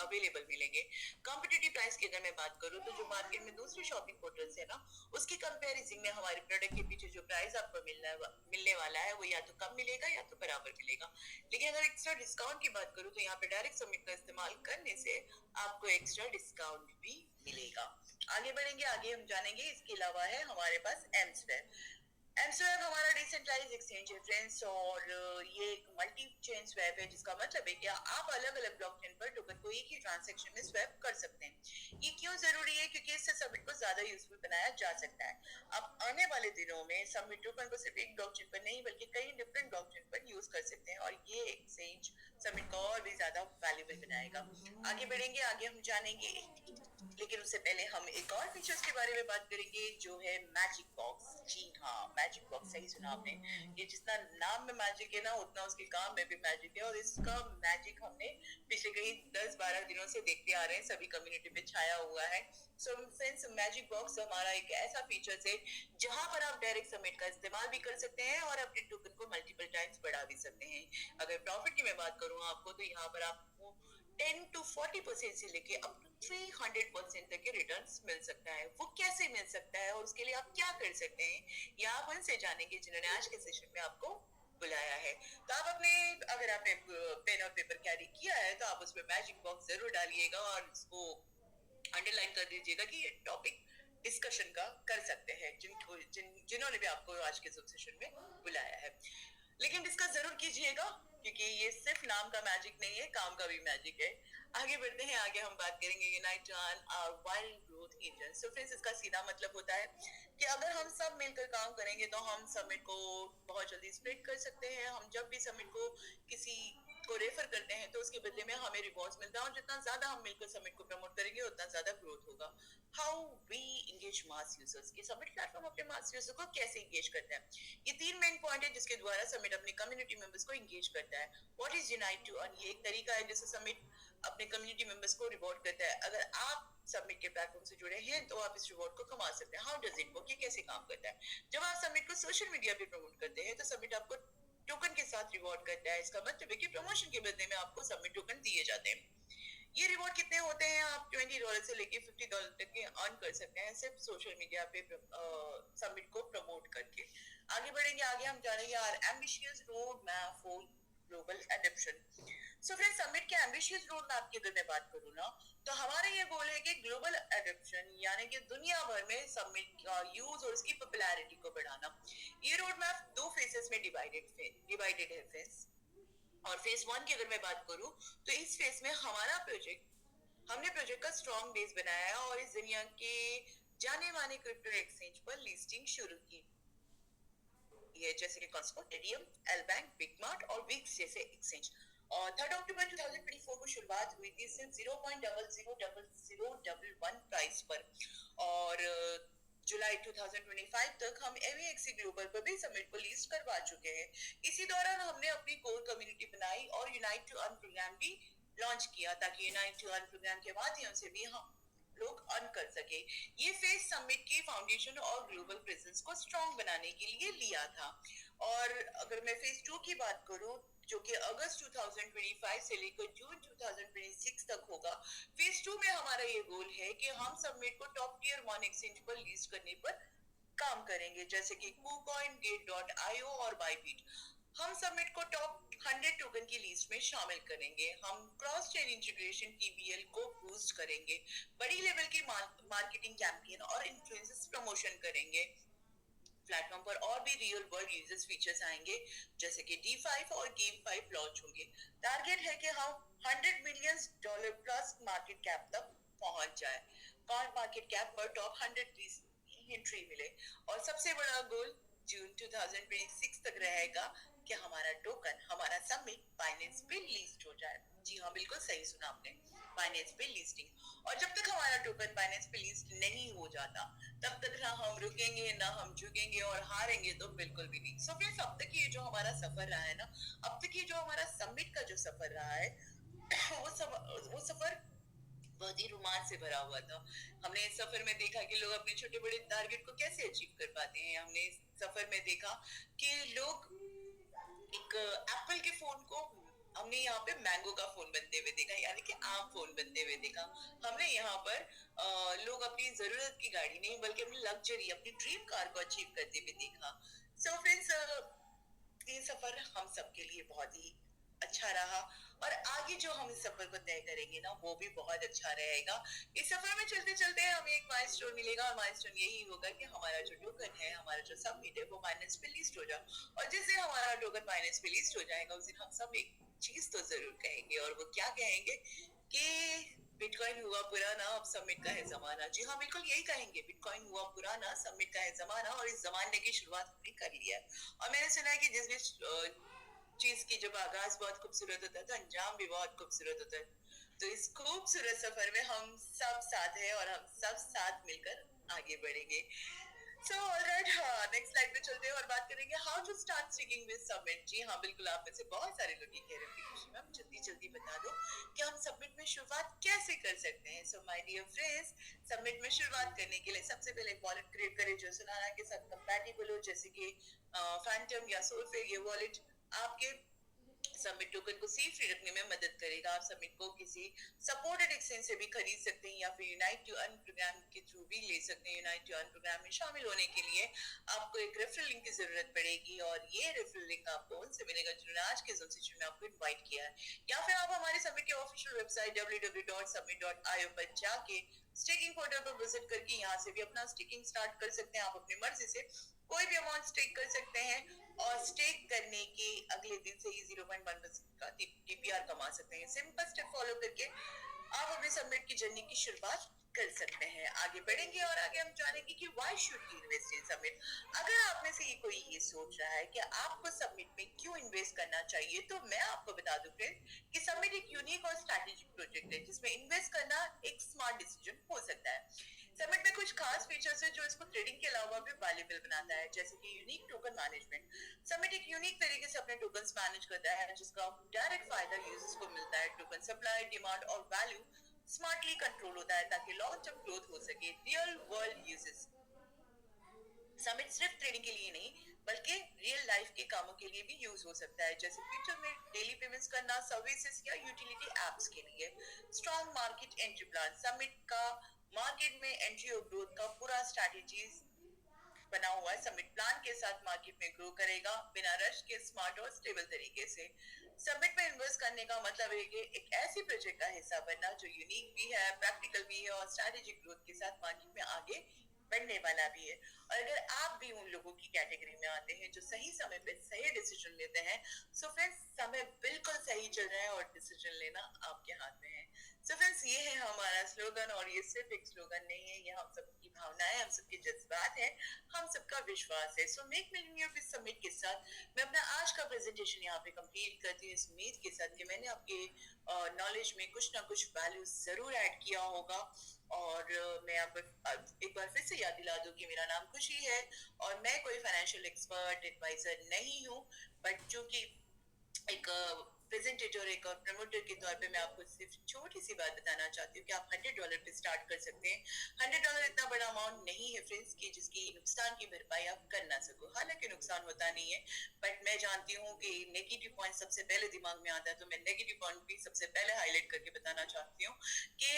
अवेलेबल मिलेंगे। कॉम्पिटिटिव प्राइस की अगर मैं बात करूँ, तो जो मार्केट में दूसरे शॉपिंग पोर्टल्स है ना, उसकी कंपैरिजन में हमारे प्रोडक्ट के पीछे जो प्राइस आपको मिलने वाला है, वो या तो कम मिलेगा या तो बराबर मिलेगा। लेकिन अगर एक्स्ट्रा डिस्काउंट की बात करूँ, तो यहाँ पे डायरेक्ट समिट का इस्तेमाल करने से आपको एक्स्ट्रा डिस्काउंट भी मिलेगा। आगे बढ़ेंगे, आगे हम जानेंगे, इसके अलावा है हमारे पास एमस्वेप। एमस्वेप हमारा डिसेंट्रलाइज एक्सचेंज है फ्रेंड्स, और ये एक मल्टी चेन स्वैप है, जिसका मतलब है कि आप अलग अलग ब्लॉकचेन पर टोकन को एक ही ट्रांजैक्शन में स्वैप कर सकते हैं। ये क्यों जरूरी है, क्योंकि इससे समिट को ज्यादा यूजफुल बनाया जा सकता है। अब आने वाले दिनों में समिट टोकन को सिर्फ एक ब्लॉकचेन पर नहीं, बल्कि कई डिफरेंट ब्लॉकचेन पर यूज कर सकते हैं, और ये एक्सचेंज समिट को और भी ज्यादा वैल्यूएबल बनाएगा। आगे बढ़ेंगे, आगे हम जानेंगे, लेकिन उससे पहले हम एक और फीचर्स के बारे में बात करेंगे, जो है मैजिक बॉक्स। जी हाँ, मैजिक बॉक्स, सही सुना आपने। ये जितना नाम में मैजिक है ना, उतना उसके काम में भी मैजिक है। और इसका मैजिक हमने पिछले कहीं 10-12 दिनों से देखते आ रहे हैं, सभी कम्युनिटी पे छाया हुआ है। सो फ्रेंड्स, मैजिक बॉक्स हमारा एक ऐसा फीचर है, जहां पर आप डायरेक्ट समिट का इस्तेमाल भी कर सकते हैं, और अपने टोकन को मल्टीपल टाइम्स बढ़ा भी सकते हैं। अगर प्रॉफिट की मैं बात करूँ आपको, तो यहाँ पर आपको 10 to 40% से लेके अप टू 300% तक के रिटर्न्स मिल सकता है। वो कैसे मिल सकता है, और उसके लिए आप क्या कर सकते हैं, या आप उनसे जानेंगे जिन्होंने आज के सेशन में आपको बुलाया है। तो आप आप अपने, अगर आपने पेन और पेपर कैरी किया है तो आप उसमें मैजिक बॉक्स जरूर डालिएगा और उसको अंडरलाइन कर दीजिएगा कि ये टॉपिक डिस्कशन का कर सकते हैं जिन्होंने भी आपको आज के Zoom सेशन में बुलाया है। लेकिन डिस्कस जरूर कीजिएगा क्योंकि ये सिर्फ नाम का मैजिक नहीं है, काम का भी मैजिक है। आगे बढ़ते हैं, आगे हम बात करेंगे unite on our wild growth engine. So friends, इसका सीधा मतलब होता है कि अगर हम सब मिलकर काम करेंगे तो हम समिट को बहुत जल्दी स्प्रेड कर सकते हैं। हम जब भी समिट को किसी को रेफर करते हैं तो उसके बदले में हमें रिवॉर्ड्स मिलता है और जितना ज्यादा हम मिलकर समिट को प्रमोट करेंगे उतना ज्यादा ग्रोथ होगा। How we engage mass users, ये समिट प्लेटफॉर्म अपने मास यूजर्स को कैसे इंगेज करता है? ये 3 मेन पॉइंट है जिसके द्वारा समिट अपने कम्युनिटी मेंबर्स को इंगेज करता है। What is unite to earn, ये एक तरीका है जिससे समिट अपने कम्युनिटी मेंबर्स को रिवॉर्ड करता है। अगर आप समिट के प्लेटफॉर्म से जुड़े हैं तो आप इस रिवॉर्ड को कमा सकते हैं। हाउ डज इट वर्क, ये कैसे काम करता है? जब आप समिट को सोशल मीडिया पे प्रमोट करते हैं तो समिट आपको टोकन के साथ रिवॉर्ड करता है। इसका मतलब है कि प्रमोशन के बदले में आपको समिट टोकन दिए जाते हैं। ये रिवॉर्ड कितने होते हैं? आप $20 से लेके $50 तक के अर्न कर सकते हैं सिर्फ सोशल मीडिया पे समिट को प्रमोट करके। आगे बढ़ेंगे, आगे हम जानेंगे our ambitious road map for global adoption. So friends, Summit के एम्बिशियस रोड मैप की अगर मैं बात करूँ ना तो हमारा ये गोल है कि ग्लोबल एडॉप्शन यानी कि दुनिया भर में समिट का यूज और उसकी पॉपुलैरिटी को बढ़ाना। ये रोड मैप 2 फेजेस में डिवाइडेड है फ्रेंड्स। और फेज 1 की अगर मैं बात करूं तो इस फेज में हमने प्रोजेक्ट का स्ट्रॉन्ग बेस बनाया है और इस दुनिया के जाने माने क्रिप्टो एक्सचेंज पर लिस्टिंग शुरू की है, जैसे कि कॉस्मो, टेरियम, एलबैंक, बिगमार्ट और विक्स जैसे एक्सचेंज। और 3 अक्टूबर 2024 को शुरुआत हुई थी सिर्फ 0.000011 प्राइस पर और जुलाई 2025 तक हम MEXC ग्लोबल पर भी समिट को लिस्ट करवा चुके हैं। इसी दौरान हमने अपनी कोर कम्युनिटी बनाई और यूनाइट टू अर्न प्रोग्राम भी लॉन्च किया ताकि यूनाइट टू अर्न प्रोग्राम के माध्यम से भी हम लोग अर्न कर सके। ये फेज समिट की फाउंडेशन और ग्लोबल प्रेजेंस को स्ट्रॉन्ग बनाने के लिए लिया था। और अगर मैं फेज 2 की बात करूं जो कि अगस्त 2025 से लेकर जून 2026 तक होगा, फेज 2 में हमारा ये गोल है कि हम समिट को टॉप टियर 1 एक्सचेंज पर लिस्ट करने पर काम करेंगे जैसे कि KuCoin, Gate.io और Bybit। हम समिट को टॉप 100 टोकन की लिस्ट में शामिल करेंगे। हम क्रॉस चेन इंटीग्रेशन TBL को बूस्ट करेंगे, बड़ी लेवल की मार्केटिंग कैंपेन और इन्फ्लुएंसर्स प्रमोशन करेंगे। प्लेटफॉर्म पर और भी रियल वर्ल्ड यूजर्स फीचर्स आएंगे जैसे कि D5 और Game5 लॉन्च होंगे। टारगेट है कि हम $100 मिलियन प्लस मार्केट कैप तक पहुंच जाए। कॉइन मार्केट कैप पर टॉप 100 की एंट्री मिले और सबसे बड़ा गोल जून 2026 तक रहेगा कि हमारा टोकन, हमारा समिट बाइनेंस पे लिस्ट हो जाए। जी हाँ, बिल्कुल सही सुना आपने, बाइनेंस पे लिस्टिंग। और जब तक हमारा टोकन बाइनेंस पे लिस्ट नहीं हो जाता तब तक ना हम रुकेंगे ना हम झुकेंगे और हारेंगे तो बिल्कुल भी नहीं। सो फ्रेंड्स, अब तक ये जो हमारा सफर रहा है ना, अब तक ये जो हमारा समिट का जो सफर रहा है वो सफर बहुत ही रोमांच से भरा हुआ था। हमने इस सफर में देखा कि लोग अपने छोटे बड़े टारगेट को कैसे अचीव कर पाते हैं। हमने इस सफर में देखा कि लोग एक एप्पल के फोन को, हमने यहाँ पे मैंगो का फोन बनते हुए देखा यानी कि आम फोन बनते हुए देखा। हमने यहाँ पर लोग अपनी जरूरत की गाड़ी नहीं बल्कि अपनी लग्जरी, अपनी ड्रीम कार को अचीव करते हुए देखा। सो फ्रेंड्स, ये सफर हम सबके लिए बहुत ही अच्छा रहा और आगे जो हम इस सफर को तय करेंगे ना वो भी बहुत अच्छा रहेगा। इस सफर में चलते चलते हमें एक माइलस्टोन मिलेगा और माइलस्टोन यही होगा कि हमारा जो टोकन है, हमारा जो समिट है वो बाइनेंस पे लिस्ट हो जाए। और जिस दिन हमारा टोकन बाइनेंस पे लिस्ट हो जाएगा उस दिन हम सब एक चीज तो जरूर कहेंगे और वो क्या कहेंगे कि बिटकॉइन हुआ पुराना, अब समिट का है जमाना। जी हाँ, बिल्कुल यही कहेंगे, बिटकॉइन हुआ पुराना, समिट का है जमाना और इस जमाने की शुरुआत हमने कर लिया है। और मैंने सुना है कि जिस चीज की जब आगाज बहुत खूबसूरत होता है तो अंजाम भी बहुत खूबसूरत होता है। तो इस खूबसूरत सफर में हम सब साथ हैं और हम सब साथ मिलकर आगे बढ़ेंगे। सो ऑलराइट, हाँ, नेक्स्ट स्लाइड पे चलते हैं और बात करेंगे how to start sticking with summit. जी हाँ, बिल्कुल, आप में से बहुत सारे लोग ये कह रहे हैं कि मैम जल्दी जल्दी बता दो कि हम समिट में शुरुआत कैसे कर सकते हैं। So my dear friends, Summit में शुरुआत करने के लिए सबसे पहले वॉलेट क्रिएट करें जो सोलाना के साथ कंपैटिबल हो, जैसे कि फैंटम या सोलफेयर। ये वॉलेट आपके सबमिट टोकन को सेफ फ्री रखने में मदद करेगा। आप सबमिट को किसी सपोर्टेड एक्सचेंज से भी खरीद सकते हैं या फिर यूनाइट टू अर्न प्रोग्राम के थ्रू भी ले सकते हैं। यूनाइट टू अर्न प्रोग्राम में शामिल होने के लिए आपको एक रेफरल लिंक की जरूरत पड़ेगी और ये रेफरल लिंक आपको उनसे मिलेगा जिन्होंने आज के जोन सेशन में आपको इनवाइट किया है। या फिर आप हमारे सबमिट के ऑफिशियल वेबसाइट www.submit.io पर जाके स्टेकिंग पोर्टल पर विजिट करके यहाँ से भी अपना स्टेकिंग स्टार्ट कर सकते हैं। आप अपनी मर्जी से कोई भी अमाउंट स्टेक कर सकते हैं और स्टेक करने के अगले दिन से ही 0.1% का टीपीआर कमा सकते हैं। सिंपल स्टेप फॉलो करके आप अपने सबमिट की जर्नी की शुरुआत कर सकते हैं। आगे बढ़ेंगे और आगे हम जानेंगे कि why should you invest in submit. अगर आप में से कोई ये सोच रहा है कि आपको सबमिट में क्यों इन्वेस्ट करना चाहिए, तो मैं आपको बता दूं फ्रेंड्स कि सबमिट एक यूनिक और स्ट्रैटेजिक प्रोजेक्ट है जिसमें इन्वेस्ट करना एक स्मार्ट डिसीजन हो सकता है। सबमिट में कुछ खास फीचर्स है जो इसको ट्रेडिंग के अलावा भी वैल्यूएबल बनाता है, जैसे कि यूनिक टोकन मैनेजमेंट। सबमिट एक यूनिक तरीके से अपने टोकन्स मैनेज करता है जिसका डायरेक्ट फायदा यूजर्स को मिलता है। टोकन सप्लाई, डिमांड और वैल्यू स्मार्टली कंट्रोल होता है ताकि लॉन्ग टर्म ग्रोथ हो सके। रियल वर्ल्ड यूजेस सबमिट सिर्फ ट्रेडिंग के लिए नहीं बल्कि रियल लाइफ के कामों के लिए भी यूज हो सकता है, जैसे फ्यूचर में डेली पेमेंट्स करना, सर्विसेज या यूटिलिटी एप्स के लिए। Strong market entry plan. Submit का मार्केट में एंट्री और ग्रोथ का पूरा स्ट्रैटेजी बना हुआ है। सबमिट प्लान के साथ मार्केट में ग्रो करेगा बिना रश के, स्मार्ट और स्टेबल तरीके से। सबमिट में इन्वेस्ट करने का मतलब है कि एक ऐसी प्रोजेक्ट का हिस्सा बनना जो यूनिक भी है, प्रैक्टिकल भी है और स्ट्रैटेजिक ग्रोथ के साथ मार्केट में आगे बढ़ने वाला भी है। और अगर आप भी उन लोगों की कैटेगरी में आते हैं जो सही समय पे सही डिसीजन लेते हैं, सो फ्रेंड्स समय बिल्कुल सही चल रहा है और डिसीजन लेना आपके हाथ में है। सो फ्रेंड्स ये है हमारा स्लोगन और ये सिर्फ एक स्लोगन नहीं है, ये हम सबकी भावनाएं, हम सबके जज्बात है, हम सबका विश्वास है। So make Millionaire with submit के साथ मैं अपना आज का प्रेजेंटेशन यहाँ पे कंप्लीट करती हूँ इस उम्मीद के साथ कि मैंने आपके नॉलेज में कुछ ना कुछ वैल्यू जरूर ऐड किया होगा। और मैं आपको एक बार फिर से याद दिला दूं कि मेरा नाम खुशी है और मैं कोई फाइनेंशियल एक्सपर्ट एडवाइजर नहीं हूँ, बट चूंकि एक प्रेजेंटेटर, एक प्रमोटर के तौर पे मैं आपको सिर्फ छोटी सी बात बताना चाहती हूँ कि आप $100 पे स्टार्ट कर सकते हैं। $100 इतना बड़ा अमाउंट नहीं है फ्रेंड्स कि जिसकी नुकसान की भरपाई आप कर ना सको। हालांकि नुकसान होता नहीं है, बट मैं जानती हूँ कि नेगेटिव पॉइंट सबसे पहले दिमाग में आता है, तो मैं नेगेटिव पॉइंट भी सबसे पहले हाईलाइट करके बताना चाहती हूँ कि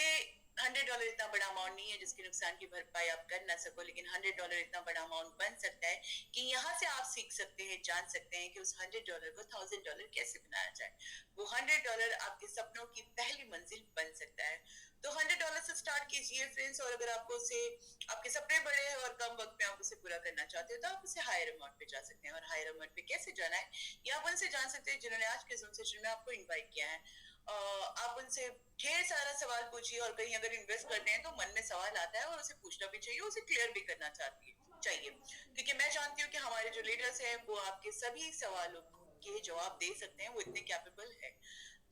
$100 इतना बड़ा अमाउंट नहीं है जिसके नुकसान की भरपाई आप कर ना सको, लेकिन $100 इतना बड़ा अमाउंट बन सकता है कि यहाँ से आप सीख सकते हैं, जान सकते हैं कि उस $100 को $1000 कैसे बनाया जाए। वो $100 आपके सपनों की पहली मंजिल बन सकता है। तो $100 से स्टार्ट कीजिए फ्रेंड्स, और अगर आपको उसे, आपके सपने बड़े हैं और कम वक्त में आप उसे पूरा करना चाहते हो तो आप उसे हायर अमाउंट पे जा सकते हैं। और हायर अमाउंट पे कैसे जाना है ये आप उनसे जान सकते हैं जिन्होंने आज के जूम सेशन में आपको इन्वाइट किया है। आप उनसे ढेर सारा सवाल पूछिए और कहीं अगर इन्वेस्ट करते हैं तो मन में सवाल आता है और उसे पूछना भी चाहिए, उसे क्लियर भी करना चाहिए, क्योंकि मैं जानती हूँ कि हमारे जो लीडर्स हैं वो आपके सभी सवालों के जवाब दे सकते हैं, वो इतने कैपेबल है।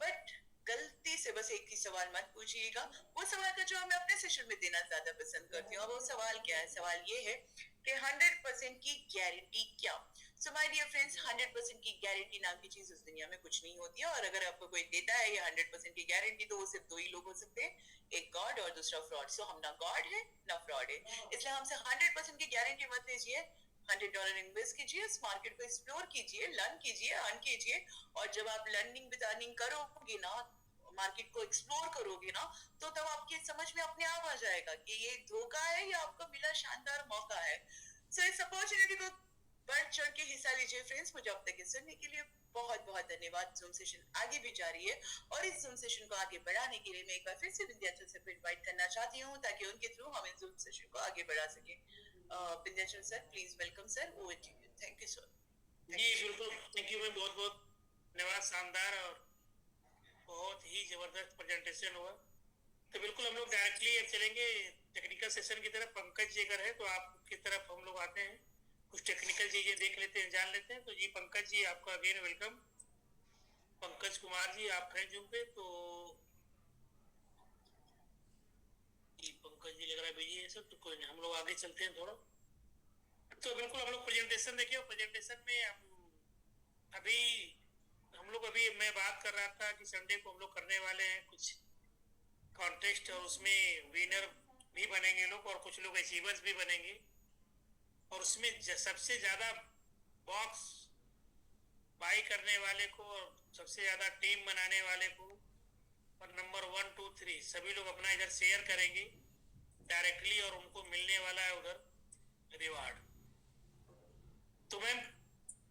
बट गलती से बस एक ही सवाल मत पूछिएगा, वो सवाल का जवाब मैं अपने सेशन में देना ज्यादा पसंद करती हूँ। अब वो सवाल क्या है? सवाल ये है कि 100% की गारंटी क्या? सो माय डियर फ्रेंड्स, 100% की गारंटी नाम की चीज इस दुनिया में कुछ नहीं होती है, और अगर आपको कोई देता है ये 100% की गारंटी तो वो सिर्फ दो ही लोग हो सकते हैं, एक गॉड और दूसरा फ्रॉड। सो हम ना गॉड है ना फ्रॉड है, इसलिए हमसे 100% की गारंटी मत लीजिए। $100 इन्वेस्ट कीजिए, इस मार्केट को एक्सप्लोर कीजिए, लर्न कीजिए, अर्न कीजिए, और जब आप लर्निंग विद अर्निंग करोगे ना, मार्केट को एक्सप्लोर करोगे ना, तो तब आपके समझ में अपने आप आ जाएगा कि ये धोखा है या आपको मिला शानदार मौका है। सो इस अपॉर्चुनिटी को बढ़ चढ़ के हिस्सा लीजिए फ्रेंड्स। मुझे अब तक सुनने के लिए बहुत बहुत धन्यवाद। जूम सेशन आगे भी जारी है और इस जूम सेशन को आगे बढ़ाने के लिए मैं एक बार फिर से विंध्याचल सर को इनवाइट करना चाहती हूँ ताकि उनके थ्रू हम इस जूम सेशन को आगे बढ़ा सके। Vindhyachal sir, please welcome sir, over to you. Thank you sir. जी बिल्कुल, थैंक यू मैम, बहुत बहुत धन्यवाद। शानदार और बहुत ही जबरदस्त प्रेजेंटेशन हुआ। तो बिल्कुल हम लोग डायरेक्टली चलेंगे टेक्निकल सेशन की तरफ। पंकज जी अगर है तो आपकी तरफ हम लोग आते हैं, कुछ टेक्निकल चीजें देख लेते हैं, जान लेते हैं। तो जी पंकज जी, आपका अगेन वेलकम। पंकज कुमार जी आप हैं जूम पे? तो जी पंकज जी लग रहा है बिजी है सब, तो कोई नहीं, हम लोग आगे चलते हैं थोड़ा। तो बिल्कुल हम लोग प्रेजेंटेशन देखिए। प्रेजेंटेशन में अभी मैं बात कर रहा था कि संडे को हम लोग करने वाले हैं कुछ कॉन्टेस्ट, और उसमें विनर भी बनेंगे लोग और कुछ लोग अचीवर्स भी बनेंगे। और उसमें सबसे ज्यादा बॉक्स बाई करने वाले को और सबसे ज़्यादा टीम बनाने वाले को, और नंबर 1 2 3 सभी लोग अपना इधर शेयर करेंगे डायरेक्टली, और उनको मिलने वाला है उधर रिवार्ड। तो मैम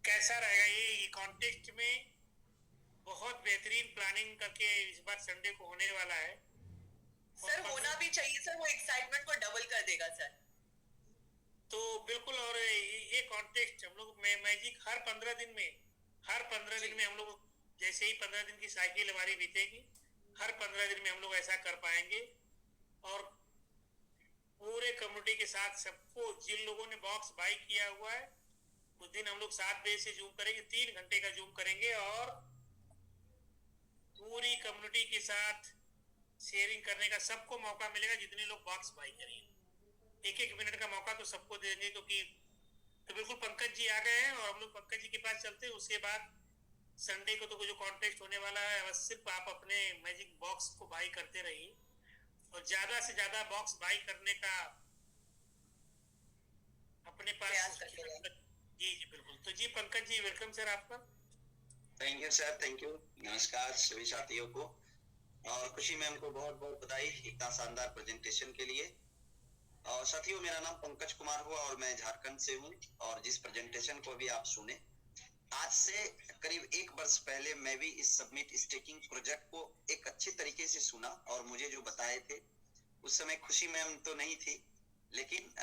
कैसा रहेगा ये कॉन्टेस्ट में बहुत बेहतरीन प्लानिंग करके इस बार संडे को होने वाला है सर। होना भी चाहिए सर, वो एक्साइटमेंट को डबल कर देगा सर। तो बिल्कुल, और ये कॉन्टेस्ट हम लोग मैजिक हर 15 दिन में हम लोग, जैसे ही 15 दिन की साइकिल हमारी बीतेगी, हर 15 दिन में हम लोग ऐसा कर पाएंगे। और पूरे कम्युनिटी के साथ सबको, जिन लोगों ने बॉक्स बाई किया हुआ है, उस दिन हम लोग 7 बजे से जूम करेंगे, 3 घंटे का जूम करेंगे, और पूरी कम्युनिटी के साथ शेयरिंग करने का सबको मौका मिलेगा। जितने लोग बॉक्स बाई करेंगे 1-1 मिनट का मौका तो सबको देंगे, क्योंकि तो बिल्कुल पंकज जी आ गए हैं और हम लोग पंकज जी के पास चलते हैं। उसके बाद संडे को तो जो कॉन्टेस्ट होने वाला है, बस सिर्फ आप अपने मैजिक बॉक्स को बाई करते रहिए, और ज्यादा से ज्यादा बॉक्स बाई करने का अपने पास। जी जी बिल्कुल। तो जी पंकज जी, वेलकम सर आपका। Thank you sir, thank you. नमस्कार सभी साथियों को, और खुशी मैम को बहुत बहुत बधाई इतना शानदार प्रेजेंटेशन के लिए। और साथियों, मेरा नाम पंकज कुमार हुआ और मैं झारखंड से हूँ। और जिस प्रेजेंटेशन को भी आप सुने, आज से करीब 1 वर्ष पहले मैं भी इस सबमिट स्टेकिंग प्रोजेक्ट को एक अच्छे तरीके से सुना, और मुझे जो बताए थे उस समय खुशी मैम तो नहीं थी, लेकिन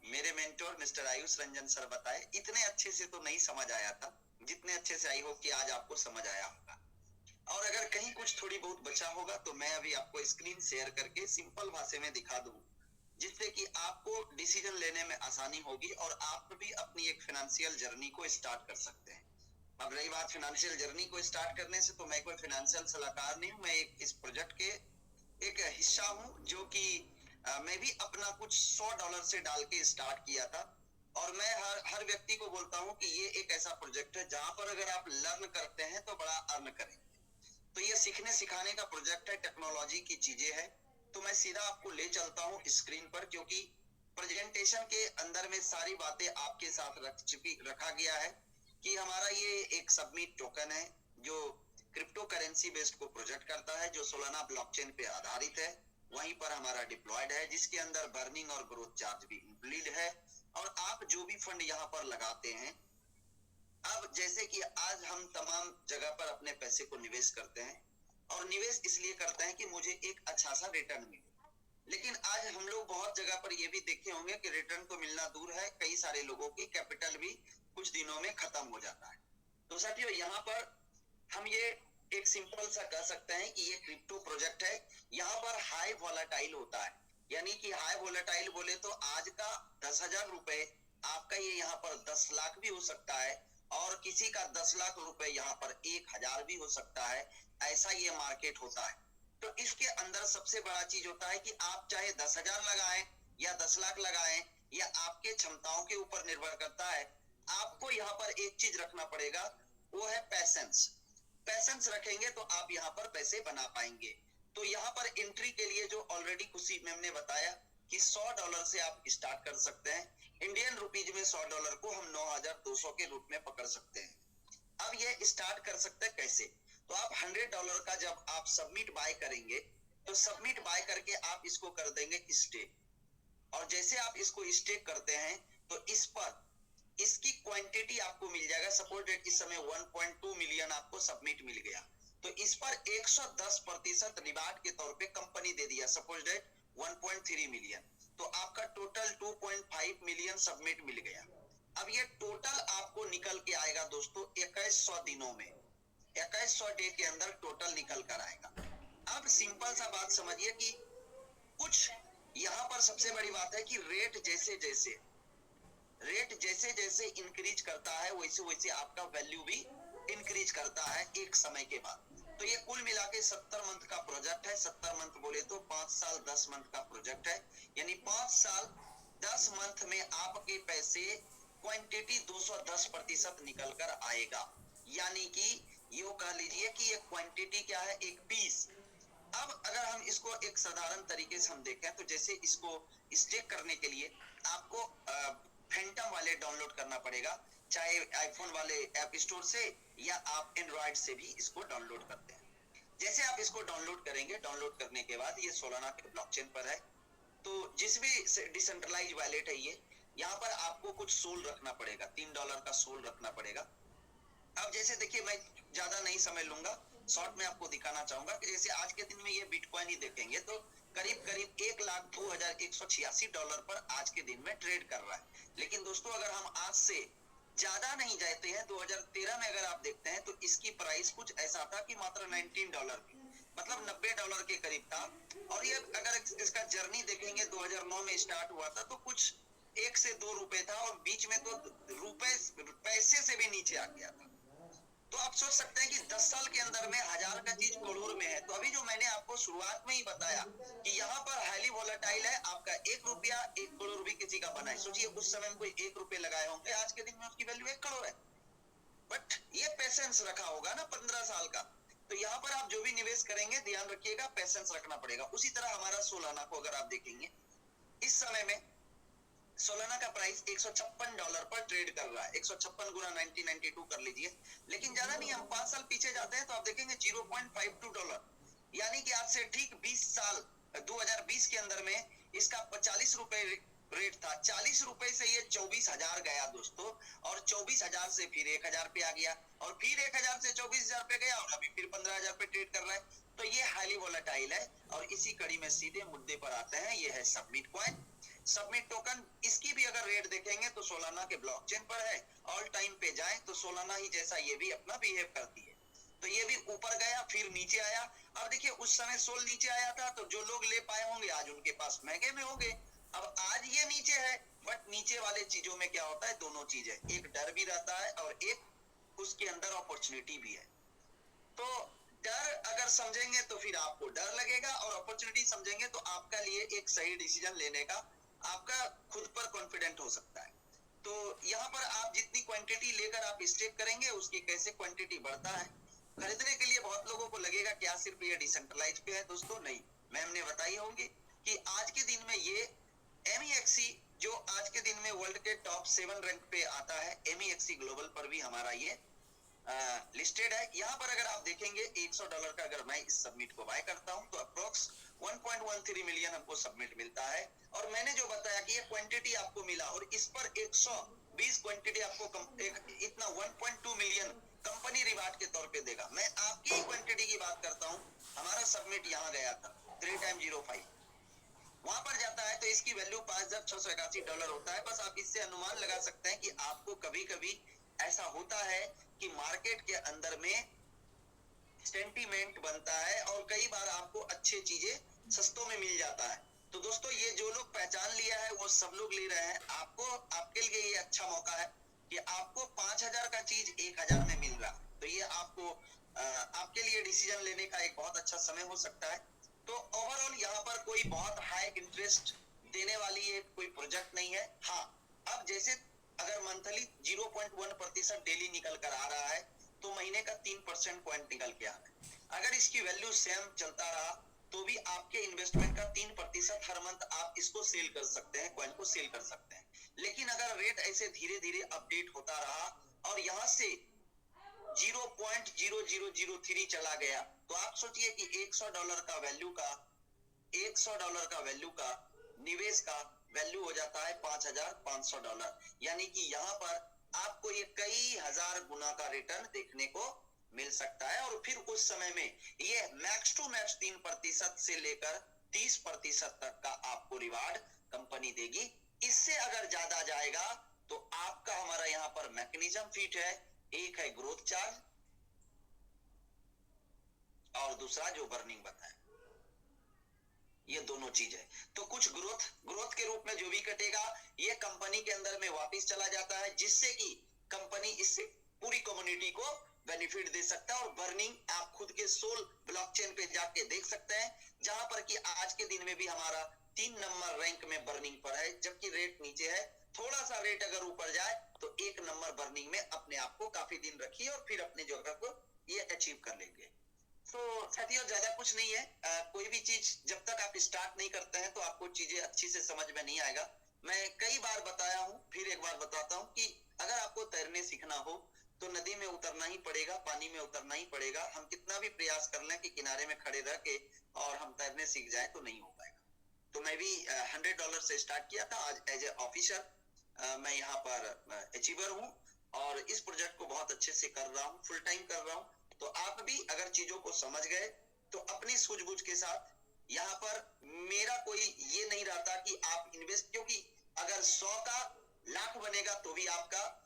मेरे mentor mister Ayush Ranjan sir बताए। इतने अच्छे से तो नहीं समझ आया था जितने अच्छे से आई हो कि आज आपको समझ आया होगा। और अगर कहीं कुछ थोड़ी बहुत बचा होगा तो मैं अभी आपको स्क्रीन शेयर करके सिंपल भाषा में दिखा दूं, जिससे कि आपको डिसीजन लेने में आसानी होगी और आप भी अपनी एक फाइनेंशियल जर्नी को स्टार्ट कर सकते हैं। अब रही बात फाइनेंशियल जर्नी को स्टार्ट करने से, तो मैं कोई फाइनेंशियल सलाहकार नहीं हूँ। मैं इस प्रोजेक्ट के एक हिस्सा हूँ, जो कि मैं भी अपना कुछ $100 से डाल के स्टार्ट किया था। और मैं हर व्यक्ति को बोलता हूँ कि ये एक ऐसा प्रोजेक्ट है जहां पर अगर आप लर्न करते हैं तो बड़ा अर्न करेंगे। तो ये सीखने सिखाने का प्रोजेक्ट है, टेक्नोलॉजी की चीजें है। तो मैं सीधा आपको ले चलता हूँ स्क्रीन पर, क्योंकि प्रेजेंटेशन के अंदर में सारी बातें आपके साथ रखा गया है कि हमारा ये एक सबमिट टोकन है जो क्रिप्टो करेंसी बेस्ड को प्रोजेक्ट करता है, जो सोलाना ब्लॉकचेन पे आधारित है। वहीं पर हमारा डिप्लॉयड है, जिसके अंदर बर्निंग और ग्रोथ चार्ज भी इंक्लूड है। और आप जो भी फंड यहाँ पर लगाते हैं, अब जैसे कि आज हम तमाम जगह पर अपने पैसे को निवेश करते हैं, और निवेश इसलिए करते हैं कि मुझे एक अच्छा सा रिटर्न मिले। लेकिन आज हम लोग बहुत जगह पर ये भी देखे होंगे कि रिटर्न तो मिलना दूर है, कई सारे लोगों की कैपिटल भी कुछ दिनों में खत्म हो जाता है। तो साथियों, यहाँ पर हम ये एक सिंपल सा कह सकते हैं कि ये क्रिप्टो प्रोजेक्ट है। यहाँ पर हाई वॉलेटाइल होता है, यानी कि हाई वॉलेटाइल बोले तो आज का 10,000 रुपए आपका ये यहाँ पर 10 लाख भी हो सकता है, और किसी का 10 लाख रुपए यहाँ पर 1,000 भी हो सकता है। ऐसा ये मार्केट होता है। तो इसके अंदर सबसे बड़ा चीज होता है कि आप चाहे 10,000 लगाएं या 10 लाख लगाएं, या आपके क्षमताओं के ऊपर निर्भर करता है। आपको यहाँ पर एक चीज रखना पड़ेगा, वो है पैसेंस। पैसेंस रखेंगे तो आप यहाँ पर पैसे बना पाएंगे। तो यहाँ पर एंट्री के लिए जो ऑलरेडी खुशी मैम ने बताया कि $100 से आप स्टार्ट कर सकते हैं। इंडियन रुपीज में $100 को हम 9,200 के रूप में पकड़ सकते हैं। अब ये स्टार्ट कर सकते हैं कैसे? तो आप $100 का जब आप सबमिट बाय करेंगे, तो सबमिट बाय करके आप इसको कर देंगे स्टेक। और जैसे आप इसको स्टेक करते हैं तो इस पर इसकी क्वांटिटी आपको मिल जाएगा। सपोज डेट इस समय 1.2 मिलियन आपको सबमिट मिल गया, तो इस पर 110% रिवार्ड के तौर पे कंपनी दे दिया। सपोज डेट 1.3 मिलियन, तो आपका टोटल 2.5 मिलियन सबमिट मिल गया। अब ये टोटल आपको निकल के आएगा दोस्तों 2100 दिनों में, 2100 डे के अंदर टोटल निकल कर आएगा। अब सिंपल सा बात समझिए कि कुछ यहाँ पर सबसे बड़ी बात है कि रेट जैसे जैसे इंक्रीज करता है, वैसे वैसे आपका वैल्यू भी इंक्रीज करता है एक समय के बाद। तो ये कुल मिला के 70 मंथ का प्रोजेक्ट है। 70 मंथ बोले तो 5 साल 10 मंथ का प्रोजेक्ट है, यानी 5 साल 10 मंथ में आपके पैसे क्वांटिटी 210% निकल कर आएगा। यानी कि यो कह लीजिए कि ये क्वांटिटी क्या है, एक पीस। अब अगर हम इसको एक साधारण तरीके से हम देखें, तो जैसे इसको स्टेक करने के लिए आपको फैंटम वाले डाउनलोड करना पड़ेगा। चाहे आईफोन वाले ऐप स्टोर से या आप एंड्रॉइड से भी इसको डाउनलोड करते हैं। जैसे आप इसको डाउनलोड करेंगे, डाउनलोड करने के बाद ये सोलाना के ब्लॉकचेन पर है, तो जिस भी डिसेंट्रलाइज वॉलेट है ये, यहाँ पर आपको कुछ सोल रखना पड़ेगा, $3 का सोल रखना पड़ेगा। अब जैसे देखिए, मैं ज्यादा नहीं समय लूंगा, शॉर्ट में आपको दिखाना चाहूंगा कि जैसे आज के दिन में ये बिटकॉइन ही देखेंगे तो करीब करीब $1,02,186 पर आज के दिन में ट्रेड कर रहा है। लेकिन दोस्तों अगर हम आज से ज्यादा नहीं जाते हैं, 2013 में अगर आप देखते हैं तो इसकी प्राइस कुछ ऐसा था कि मात्र $19 की, मतलब $90 के करीब था। और ये अगर इसका जर्नी देखेंगे, 2009 में स्टार्ट हुआ था तो कुछ 1 से 2 रुपए था और बीच में तो पैसे से भी नीचे आ गया था। तो आप सोच सकते हैं कि 10 साल के अंदर में 1000 का चीज करोड़ में है। तो अभी जो मैंने आपको शुरुआत में ही बताया कि यहाँ पर हाईली वोलेटाइल है, आपका 1 रुपया 1 करोड़ भी किसी का बना है। सोचिए उस समय में कोई 1 रुपये लगाए होंगे, आज के दिन में उसकी वैल्यू 1 करोड़ है। बट ये पेशेंस रखा होगा ना 15 साल का। तो यहाँ पर आप जो भी निवेश करेंगे ध्यान रखिएगा, पेशेंस रखना पड़ेगा। उसी तरह हमारा सोलाना को अगर आप देखेंगे, इस समय में सोलाना का प्राइस $156 पर ट्रेड कर रहा है। 156 गुना 1992 कर लीजिए। लेकिन ज्यादा नहीं, हम 5 साल पीछे जाते हैं तो आप देखेंगे $0.52, यानी कि आज से ठीक 20 साल 2020 के अंदर में इसका 40 रुपए रेट था। 40 रुपए से ये 24,000 गया दोस्तों, और 24,000 से फिर 1,000 पे आ गया, और फिर 1,000 से 24,000 पे गया, और अभी फिर 15,000 पे ट्रेड कर रहा है। तो ये हाईली वोलेटाइल है। और इसी कड़ी में सीधे मुद्दे पर आते हैं, ये है सबमिट कॉइन, सबमिट टोकन। इसकी भी अगर रेट देखेंगे तो सोलाना के ब्लॉकचेन पर है। ऑल टाइम पे जाएं तो सोलाना ही जैसा ये भी अपना बिहेव करती है। तो ये भी ऊपर गया फिर नीचे आया। अब देखिए उस समय सोल नीचे आया था तो जो लोग ले पाए होंगे आज उनके पास महंगे में होंगे। अब आज ये नीचे है, बट नीचे वाले चीजों में क्या होता है, दोनों चीजें, एक डर भी रहता है और एक उसके अंदर अपॉर्चुनिटी भी है। तो डर अगर समझेंगे तो फिर आपको डर लगेगा, और अपॉर्चुनिटी समझेंगे तो आपका लिए एक सही डिसीजन लेने का आपका खुद पर कॉन्फिडेंट हो सकता है। तो यहाँ पर आप जितनी क्वांटिटी लेकर आप स्टेक करेंगे, उसकी कैसे क्वांटिटी बढ़ता है। खरीदने के लिए बहुत लोगों को लगेगा क्या सिर्फ ये डिसेंट्रलाइज पे है, दोस्तों नहीं। मैं हमने बताई होंगी कि आज के दिन में ये MEXC जो आज के दिन में वर्ल्ड के टॉप 7 रैंक पे आता है, MEXC ग्लोबल पर भी हमारा ये लिस्टेड है। यहाँ पर अगर आप देखेंगे $100 का अगर मैं इस सबमिट को बाय करता हूँ तो अप्रोक्स 1.13 मिलियन हमको सबमिट मिलता है। और मैंने जो बताया कि ये क्वांटिटी आपको मिला, और इस पर 120 क्वांटिटी आपको इतना 1.2 मिलियन कंपनी रिवार्ड के तौर पे देगा। मैं आपकी ही क्वांटिटी की बात करता हूँ। हमारा सबमिट यहाँ गया था 3x05, वहां पर जाता है तो इसकी वैल्यू $5,681 होता है। बस आप इससे अनुमान लगा सकते हैं कि आपको कभी कभी ऐसा होता है कि मार्केट के अंदर में सेंटीमेंट बनता है और कई बार आपको अच्छी चीजें सस्तों में मिल जाता है। तो दोस्तों ये जो लोग पहचान लिया है वो सब लोग ले रहे हैं। आपको आपके लिए ये अच्छा मौका है कि आपको 5,000 का चीज 1,000 में मिल रहा है। तो ये आपको आपके लिए डिसीजन लेने का एक बहुत अच्छा समय हो सकता है। तो ओवरऑल यहाँ पर कोई बहुत हाई इंटरेस्ट देने वाली ये कोई प्रोजेक्ट नहीं है। हाँ, अब जैसे अगर मंथली 0.1% डेली निकल कर आ रहा है तो महीने का 3% पॉइंट निकल के आ रहा है। अगर इसकी वैल्यू सेम चलता रहा तो भी आपके इन्वेस्टमेंट का 3% हर मंथ आप इसको सेल कर सकते हैं, कॉइन को सेल कर सकते हैं। लेकिन अगर रेट ऐसे धीरे धीरे अपडेट होता रहा और यहाँ से 0.0003 चला गया तो आप सोचिए कि $100 का वैल्यू का निवेश का वैल्यू हो जाता है $5,500। यानी कि यहाँ पर आपको ये कई हजार गुना का रिटर्न देखने को मिल सकता है। और फिर उस समय में ये मैक्स टू मैक्स 3% से लेकर 30% तक का आपको रिवार्ड कंपनी देगी। इससे अगर ज्यादा जाएगा तो आपका हमारा यहाँ पर मैकेनिज्म फिट है। एक है ग्रोथ चार्ज और दूसरा जो बर्निंग बताया, ये दोनों चीज है। तो कुछ ग्रोथ के रूप में जो भी कटेगा ये कंपनी के अंदर में वापस चला जाता है, जिससे कि कंपनी इससे पूरी कम्युनिटी को बेनिफिट दे सकता है। और बर्निंग आप खुद के सोल ब्लॉकचेन पे जाके देख सकते हैं, जहां पर कि आज के दिन में भी हमारा 3 नंबर रैंक में बर्निंग पर है, जबकि रेट नीचे है। थोड़ा सा रेट अगर ऊपर जाए तो 1 नंबर बर्निंग में अपने आप को काफी दिन रखिए और फिर अपने जगह को ये अचीव कर लेंगे। तो साथियों ज्यादा कुछ नहीं है। कोई भी चीज जब तक आप स्टार्ट नहीं करते हैं तो आपको चीजें अच्छी से समझ में नहीं आएगा। मैं कई बार बताया हूं, फिर एक बार बताता हूं कि अगर आपको तैरने सीखना हो तो नदी में उतरना ही पड़ेगा, पानी में उतरना ही पड़ेगा। हम कितना भी प्रयास कर लें कि किनारे में खड़े रह के और हम तैरने सीख जाए तो नहीं हो पाएगा। तो मैं भी $100 से स्टार्ट किया था। आज एज ए ऑफिसर मैं यहाँ पर अचीवर हूँ और इस प्रोजेक्ट को बहुत अच्छे से कर रहा हूँ, फुल टाइम कर रहा हूँ। तो आप भी अगर चीजों को समझ गए तो अपनी सूझबूझ के साथ यहाँ पर मेरा कोई ये नहीं रहता कि आप इन्वेस्ट, क्योंकि अगर 100 का लाख बनेगा तो भी आपका,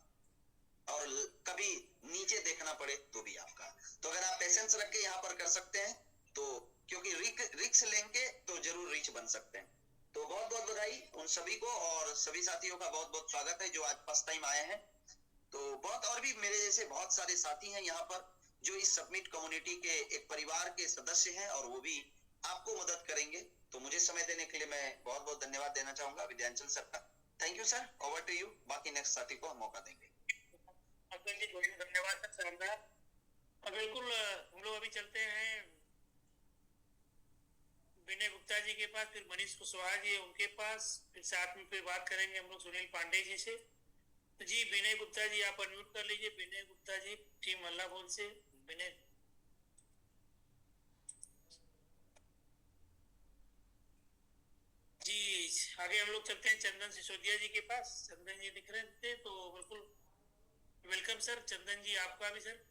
और कभी नीचे देखना पड़े तो भी आपका। तो अगर आप पेशेंस रख के यहाँ पर कर सकते हैं तो, क्योंकि रिक्स लेंगे तो जरूर रिच बन सकते हैं। तो बहुत बहुत बधाई उन सभी को, और सभी साथियों का बहुत बहुत स्वागत है जो आज फर्स्ट टाइम आए हैं। तो बहुत और भी मेरे जैसे बहुत सारे साथी हैं यहाँ पर जो इस सबमिट कम्युनिटी के एक परिवार के सदस्य हैं और वो भी आपको मदद करेंगे। तो मुझे समय देने के लिए मैं बहुत बहुत धन्यवाद देना चाहूंगा विद्यांचल सर का। Thank you sir, over to you. बाकी नेक्स्ट साथी को हम मौका देंगे। जी बहुत धन्यवाद सर, शानदार। और बिल्कुल हम लोग अभी चलते हैं विनय गुप्ता जी के पास, फिर मनीष कुशवाहा जी उनके पास, फिर साथ में फिर बात करेंगे हम लोग सुनील पांडे जी से। तो जी विनय गुप्ता जी आप अनम्यूट कर लीजिए। विनय गुप्ता जी टीम मल्ला बोल से। विनय जी, आगे हम लोग चलते हैं चंदन सिसोदिया जी के पास। चंदन जी दिख रहे थे तो बिल्कुल वेलकम सर। चंदन जी आपका भी सर।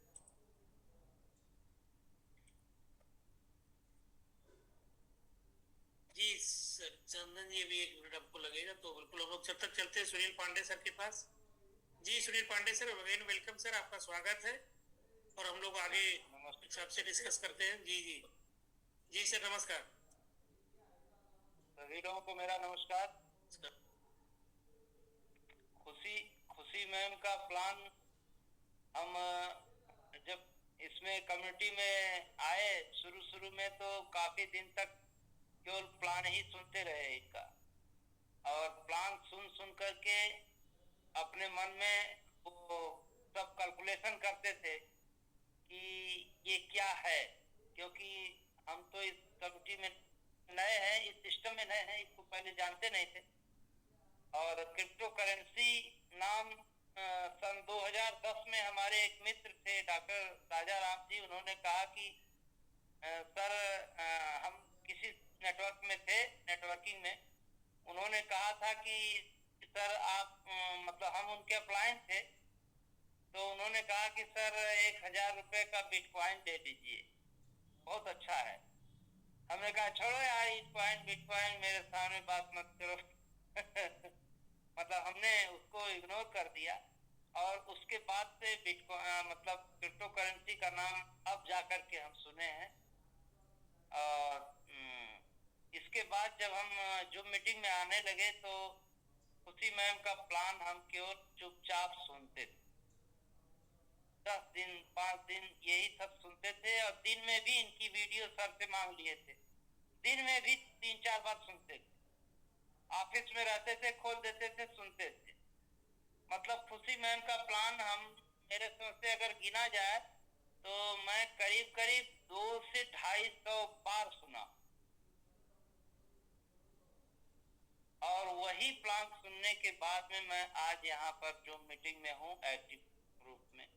जी सर चंदन जी अभी 1 मिनट आपको लगेगा, तो बिल्कुल हम लोग जब तक चलते हैं सुनील पांडे सर के पास। जी Sunil Pandey sir again welcome sir, आपका स्वागत है और हम लोग आगे सबसे डिस्कस करते हैं। जी जी जी सर नमस्कार। सभी लोगों को मेरा नमस्कार। खुशी मैम का प्लान हम जब इसमें कम्युनिटी में आए शुरू में तो काफी दिन तक केवल प्लान ही सुनते रहे इनका, और प्लान सुन करके अपने मन में वो सब कैलकुलेशन करते थे कि ये क्या है, क्योंकि हम तो इस कम्युनिटी में नए हैं, इस सिस्टम में नए हैं, इसको पहले जानते नहीं थे। और क्रिप्टो करेंसी नाम सन 2010 में हमारे एक मित्र थे डॉक्टर राजा राम जी, उन्होंने कहा कि सर हम किसी नेटवर्क में थे, नेटवर्किंग में, उन्होंने कहा था कि सर आप मतलब हम उनके अप्लायंस थे, तो उन्होंने कहा कि सर 1000 रुपए का बिटकॉइन दे दीजिए, बहुत अच्छा है। हमने कहा छोड़ो यार बिटकॉइन मेरे सामने बात मत करो मतलब हमने उसको इग्नोर कर दिया। और उसके बाद से बिटकॉइन मतलब क्रिप्टो करेंसी का नाम अब जाकर के हम सुने हैं। और इसके बाद जब हम जूम मीटिंग में आने लगे तो खुशी मैम का प्लान हम केवल चुपचाप सुनते थे। 10 दिन 5 दिन यही सब सुनते थे, और दिन में भी इनकी वीडियो सर से मांग लिए थे, दिन में भी 3-4 बार सुनते थे। ऑफिस में रहते थे, खोल देते थे, सुनते थे। मतलब खुशी मैम का प्लान हम मेरे समझ से अगर गिना जाए तो मैं करीब 200 से 250 बार सुना। और वही प्लान सुनने के बाद में मैं आज यहाँ पर जो मीटिंग में हूँ एक्टिव रूप में।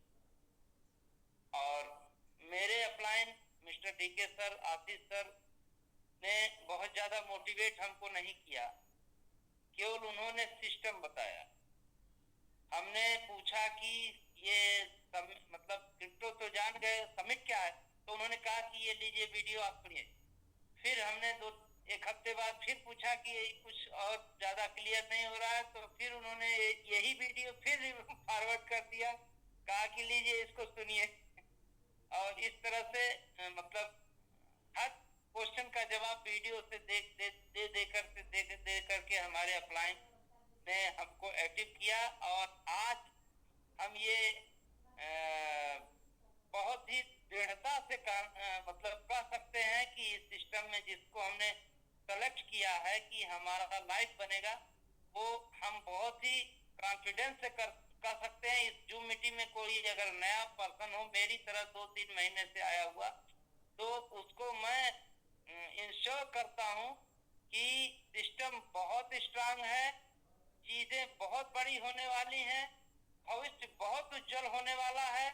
और मेरे अपलाइन मिस्टर डीके सर, आशीष सर ने बहुत ज्यादा मोटिवेट हमको नहीं किया, केवल उन्होंने सिस्टम बताया। हमने पूछा कि ये मतलब क्रिप्टो तो जान गए, समिट क्या है, तो उन्होंने कहा कि ये लीजिए वीडियो आप सुनिए। फिर हमने 1 हफ्ते बाद फिर पूछा कि कुछ और ज्यादा क्लियर नहीं हो रहा है, तो फिर उन्होंने यही वीडियो फिर फॉरवर्ड कर दिया, कहा कि लीजिए इसको सुनिए। और इस तरह से मतलब हर क्वेश्चन का जवाब वीडियो से दे करके हमारे अपलाइन ने हमको एक्टिव किया। और आज हम ये बहुत ही दृढ़ता से मतलब कह सकते हैं कि इस सिस्टम में जिसको हमने सेलेक्ट किया है कि हमारा लाइफ बनेगा, वो हम बहुत ही कॉन्फिडेंस से कर सकते हैं। इस जूम मीटिंग में कोई अगर नया पर्सन हो मेरी तरह 2-3 महीने से आया हुआ, तो उसको मैं इंश्योर करता हूँ कि सिस्टम बहुत स्ट्रांग है, चीजें बहुत बड़ी होने वाली हैं, भविष्य बहुत उज्जवल होने वाला है।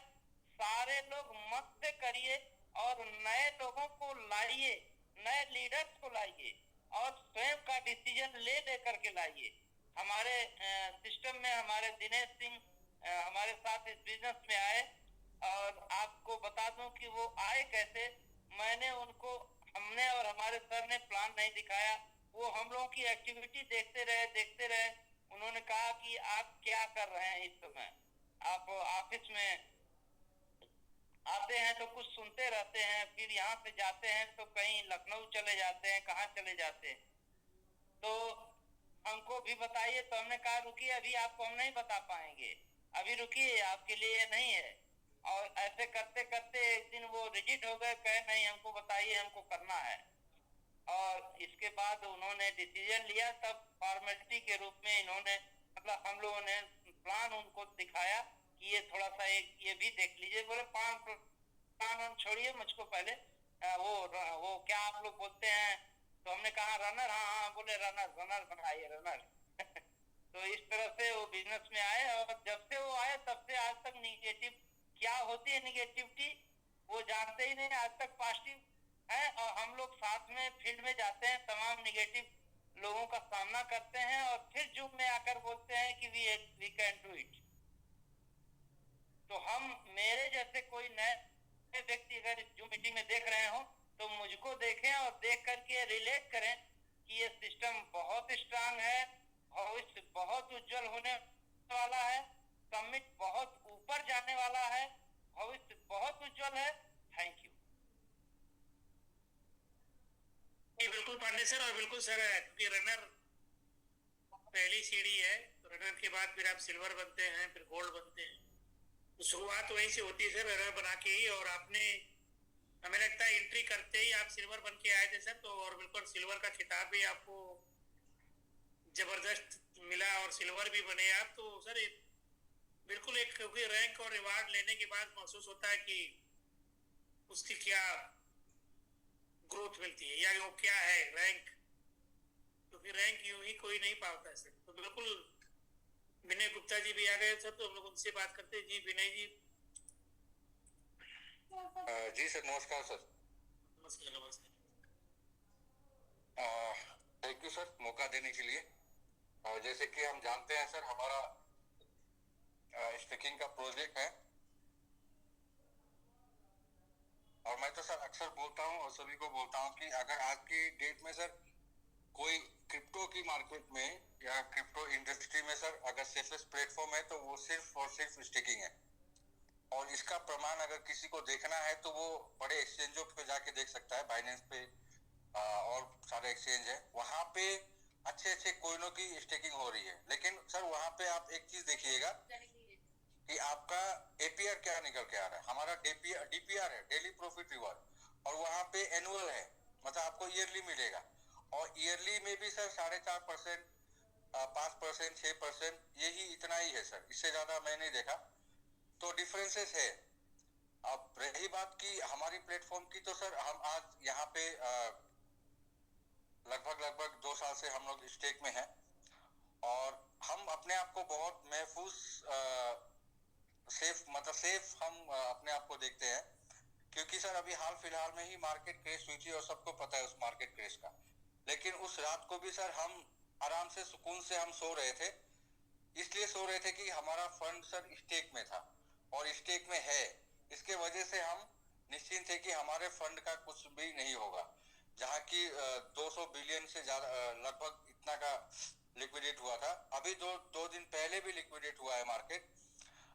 सारे लोग मत से करिए और नए लोगों को लाइए, नए लीडर्स को लाइए और स्वयं का डिसीजन ले लेकर के लाइए। हमारे सिस्टम में हमारे दिनेश सिंह हमारे साथ इस बिजनेस में आए और आपको बता दूं कि वो आए कैसे। मैंने उनको, हमने और हमारे सर ने प्लान नहीं दिखाया, वो हम लोगों की एक्टिविटी देखते रहे। उन्होंने कहा कि आप क्या कर रहे हैं इस समय, आप ऑफिस में आते हैं तो कुछ सुनते रहते हैं, फिर यहाँ से जाते हैं तो कहीं लखनऊ चले जाते हैं, कहाँ चले जाते हैं, तो हमको भी बताइए। तो हमने कहा रुकिए, अभी आपको हम नहीं बता पाएंगे, अभी रुकिए, आपके लिए ये नहीं है। और ऐसे करते करते एक दिन वो रिजिड हो गए, कहे नहीं हमको बताइए, हमको करना है। और इसके बाद उन्होंने डिसीजन लिया, तब फॉर्मेलिटी के रूप में इन्होंने, मतलब हम लोगों ने प्लान उनको दिखाया कि ये थोड़ा सा एक ये भी देख लीजिए। बोले प्लान छोड़िए, मुझको पहले वो क्या आप लोग बोलते हैं, तो हमने कहा रनर, हाँ बोले रनर बनाइए रनर। तो इस तरह से वो बिजनेस में आए और जब से वो आए तब से आज तक निगेटिव क्या होती है, निगेटिविटी वो जानते ही नहीं, आज तक पॉजिटिव है। और हम लोग साथ में फील्ड में जाते हैं, तमाम निगेटिव लोगों का सामना करते हैं और फिर जूम में आकर बोलते हैं कि वी कैन डू इट। तो हम, मेरे जैसे कोई नए व्यक्ति अगर जूम मीटिंग में देख रहे हो तो मुझको देखें और देख करके रिलेट करें कि ये सिस्टम बहुत स्ट्रांग है, भविष्य बहुत उज्जवल होने वाला है, समिट बहुत ऊपर जाने वाला है, भविष्य बहुत उज्जवल है। Thank you. बिल्कुल पांडे सर, और बिल्कुल सर, क्योंकि रनर पहली सीढ़ी है, तो रनर के बाद फिर आप सिल्वर बनते हैं, फिर गोल्ड बनते हैं। तो शुरुआत वहीं से होती है सर, रनर बना के ही। और आपने, हमें लगता है एंट्री करते ही आप सिल्वर बन के आए थे सर, तो और बिल्कुल सिल्वर का खिताब भी आपको जबरदस्त मिला और सिल्वर भी बने आप। तो सर बिल्कुल एक, क्योंकि रैंक और रिवार्ड लेने के बाद महसूस होता है कि उसकी क्या ग्रोथ मिलती है, या वो क्या है रैंक, क्योंकि रैंक यूं ही कोई नहीं पाता है सर। तो बिल्कुल विनय गुप्ता जी भी आ गए सर, तो हम लोग उनसे बात करते हैं। जी विनय जी। जी सर, नमस्कार सर। नमस्कार। थैंक यू सर मौका देने के लिए। जैसे कि हम जानते हैं सर, हमारा स्टेकिंग का प्रोजेक्ट है और मैं तो सर अक्सर बोलता हूं और सभी को बोलता हूं कि अगर आज की डेट में सर कोई क्रिप्टो की मार्केट में या क्रिप्टो इंडस्ट्री में सर अगर सेफेस्ट प्लेटफॉर्म है तो वो सिर्फ और सिर्फ स्टेकिंग है। और इसका प्रमाण अगर किसी को देखना है तो वो बड़े एक्सचेंजों पे जाके देख सकता है, बाइनेंस पे और सारे एक्सचेंज है, वहां पे अच्छे कोइनों की स्टेकिंग हो रही है। लेकिन सर वहां पे आप एक चीज देखिएगा कि आपका एपीआर क्या निकल के आ रहा है। हमारा डीपीआर है, डेली प्रॉफिट रिवॉर्ड, और वहां पे एनुअल है, मतलब आपको ईयरली मिलेगा। और ईयरली में भी सर 4.5%, 5%, 6%, यही इतना ही है सर, इससे ज्यादा मैं नहीं देखा। तो डिफरेंसेस है। अब रही बात की हमारी प्लेटफॉर्म की, तो सर हम आज यहाँ पे लगभग 2 साल से हम लोग स्टेक में हैं और हम अपने आप को बहुत महफूज सेफ हम अपने आप को देखते हैं, क्योंकि सर अभी हाल फिलहाल में ही मार्केट क्रेश हुई थी और सबको पता है उस मार्केट क्रेश का। लेकिन उस रात को भी सर हम आराम से सुकून से हम सो रहे थे, इसलिए सो रहे थे कि हमारा फंड सर स्टेक में था और स्टेक में है। इसके वजह से हम निश्चिंत थे कि हमारे फंड का कुछ भी नहीं होगा। जहाँ की 200 बिलियन से ज्यादा लगभग इतना का लिक्विडेट हुआ था, अभी दो दिन पहले भी लिक्विडेट हुआ है मार्केट।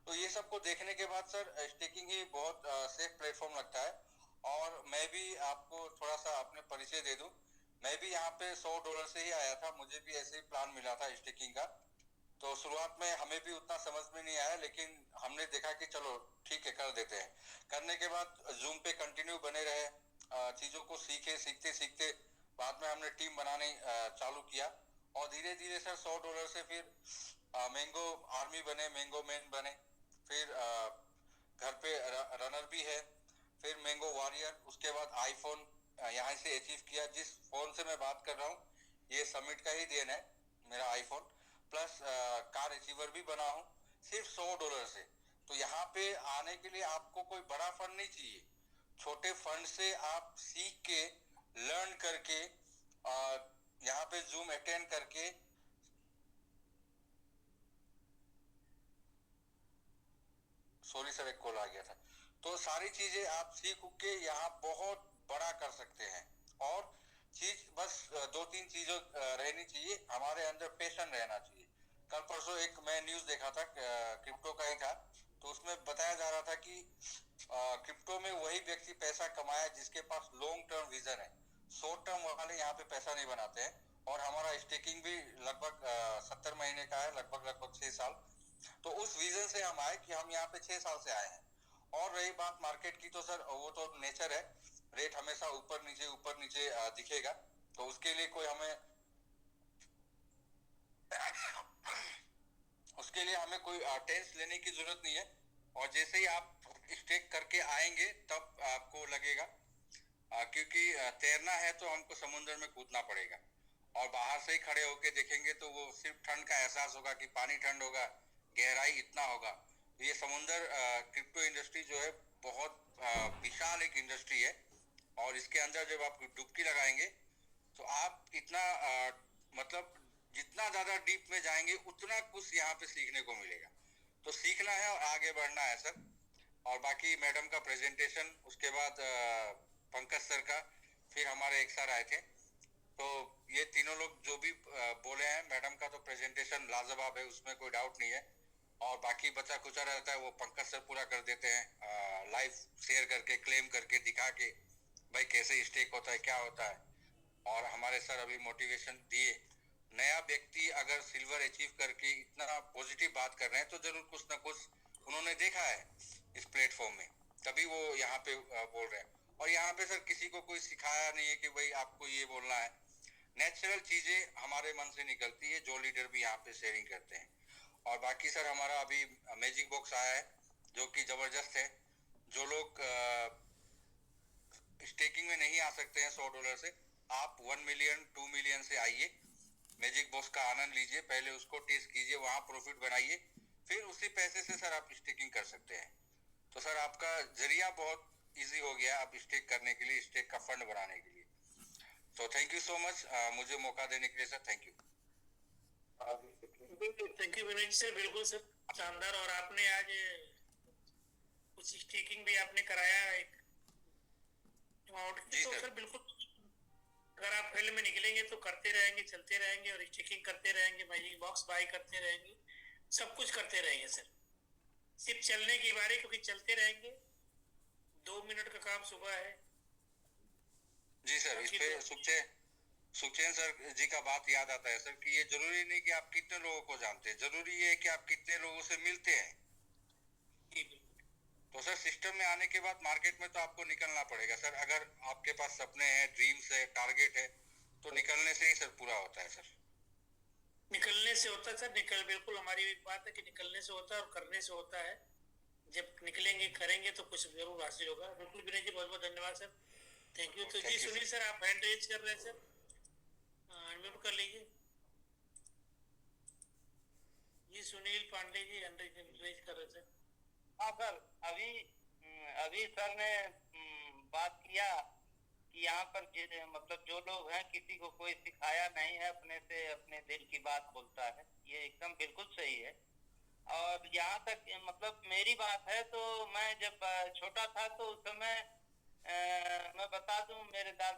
तो ये सबको देखने के बाद सर स्टेकिंग ही बहुत सेफ प्लेटफॉर्म लगता है। और मैं भी आपको थोड़ा सा अपने परिचय दे दूं, मैं भी यहाँ पे $100 से ही आया था, मुझे भी ऐसे ही प्लान मिला था स्टेकिंग का। तो शुरुआत में हमें भी उतना समझ में नहीं आया, लेकिन हमने देखा कि चलो ठीक है कर देते हैं। करने के बाद जूम पे कंटिन्यू बने रहे, चीजों को सीखते बाद में हमने टीम बनाने चालू किया और धीरे धीरे सर $100 से फिर मैंगो आर्मी बने, मैंगो मैन बने, फिर घर पे रनर भी है, फिर मैंगो वॉरियर, उसके बाद आईफोन यहाँ से अचीव किया। जिस फोन से मैं बात कर रहा हूँ ये समिट का ही देन है मेरा आईफोन, प्लस कार अचीवर भी बना हूँ। सिर्फ $100 से। तो यहाँ पे आने के लिए आपको कोई बड़ा फंड नहीं चाहिए, छोटे फंड से आप सीख के लर्न करके यहाँ पे जूम अटेंड करके सॉरी सर, एक कॉल आ गया था। तो सारी चीजें आप सीख के यहाँ बहुत बड़ा कर सकते हैं। और चीज बस 2-3 चीजों रहनी चाहिए, हमारे अंदर पैशन रहना चाहिए। कल परसों एक मैं न्यूज देखा था, क्रिप्टो का ही था, तो उसमें बताया जा रहा था कि क्रिप्टो में वही व्यक्ति पैसा कमाया जिसके पास लॉन्ग टर्म विजन है। शॉर्ट टर्म वाले यहाँ पे पैसा नहीं बनाते हैं। और हमारा स्टेकिंग भी लगभग 70 महीने का है, लगभग 6 साल। तो उस विजन से हम आए कि हम यहाँ पे 6 साल से आए हैं। और रही बात मार्केट की, तो सर वो तो नेचर है, रेट हमेशा ऊपर नीचे दिखेगा। तो उसके लिए हमें कोई टेंस लेने की जरूरत नहीं है। और जैसे ही आप स्टेक करके आएंगे तब आपको लगेगा, क्योंकि तैरना है तो हमको समुद्र में कूदना पड़ेगा। और बाहर से ही खड़े होके देखेंगे तो वो सिर्फ ठंड का एहसास होगा कि पानी ठंड होगा, गहराई इतना होगा। तो ये समुद्र क्रिप्टो इंडस्ट्री जो है बहुत विशाल एक इंडस्ट्री है। और इसके अंदर जब आप डुबकी लगाएंगे तो आप इतना मतलब जितना ज्यादा डीप में जाएंगे उतना कुछ यहाँ पे सीखने को मिलेगा। तो सीखना है और आगे बढ़ना है सर। और बाकी मैडम का प्रेजेंटेशन, उसके बाद पंकज सर का, फिर हमारे एक सर आए थे, तो ये तीनों लोग जो भी बोले हैं, मैडम का तो प्रेजेंटेशन लाजवाब है, उसमें कोई डाउट नहीं है। और बाकी बचा कुचा रहता है वो पंकज सर पूरा कर देते हैं, लाइव शेयर करके, क्लेम करके, दिखा के भाई कैसे स्टेक होता है, क्या होता है। और हमारे सर अभी मोटिवेशन दिए। नया व्यक्ति अगर सिल्वर अचीव करके इतना पॉजिटिव बात कर रहे हैं तो जरूर कुछ ना कुछ उन्होंने देखा है इस प्लेटफॉर्म में, तभी वो यहाँ पे बोल रहे हैं। और यहाँ पे सर किसी को कोई सिखाया नहीं है कि भाई आपको ये बोलना है, नेचुरल चीजें हमारे मन से निकलती है, जो लीडर भी यहाँ पे शेयरिंग करते हैं। और बाकी सर हमारा अभी मैजिक बॉक्स आया है जो कि जबरदस्त है। जो लोग स्टेकिंग में नहीं आ सकते हैं $100 से, आप 1 मिलियन 2 मिलियन से आइए, मैजिक बॉक्स का आनंद लीजिए, पहले उसको टेस्ट कीजिए, वहां प्रॉफिट बनाइए, फिर उसी पैसे से सर आप स्टेकिंग कर सकते हैं। तो सर आपका जरिया बहुत इजी हो गया आप स्टेक करने के लिए, स्टेक का फंड बनाने के लिए। तो थैंक यू सो मच मुझे मौका देने के लिए sir, thank you. Thank you Vinod sir, बिल्कुल सर, शानदार। और आपने आज कुछ स्टेकिंग भी आपने कराया एक अमाउंट की, तो सर बिल्कुल अगर आप फील्ड में निकलेंगे तो करते रहेंगे, चलते रहेंगे और स्टेकिंग करते रहेंगे, मैजिक बॉक्स बाय करते रहेंगे, सब कुछ करते रहेंगे सर। सिर्फ चलने की बारी, क्योंकि चलते रहेंगे, 2 मिनट का काम सुबह है। जी सर, इस पे सुखचैन सर जी का बात याद आता है सर कि ये जरूरी नहीं कि आप कितने लोगों को जानते हैं, जरूरी ये है कि आप कितने लोगों से मिलते हैं। तो सर सिस्टम में आने के बाद मार्केट में तो आपको निकलना पड़ेगा सर। अगर आपके पास सपने हैं, ड्रीम्स है, टारगेट है, तो निकलने से ही सर पूरा होता है सर। निकलने से होता है सर, बिल्कुल हमारी एक बात है कि निकलने से होता है और करने से होता है। जब निकलेंगे, करेंगे तो कुछ जरूर हासिल होगा। बिल्कुल विनय जी, बहुत बहुत धन्यवाद सर, थैंक यू। तो जी सुनील सर, आप हैंड रेज कर रहे हैं सर, अनम्यूट कर लीजिए। जी सुनील पांडे जी हैंड रेज कर रहे सर। हाँ सर, अभी सर ने बात किया कि यहाँ पर मतलब जो लोग हैं, किसी को कोई सिखाया नहीं है, अपने से अपने दिल की बात बोलता है, ये एकदम बिल्कुल सही है। और यहाँ तक मतलब मेरी बात है, तो मैं जब छोटा था तो उस समय मैं बता दूं, मेरे दादा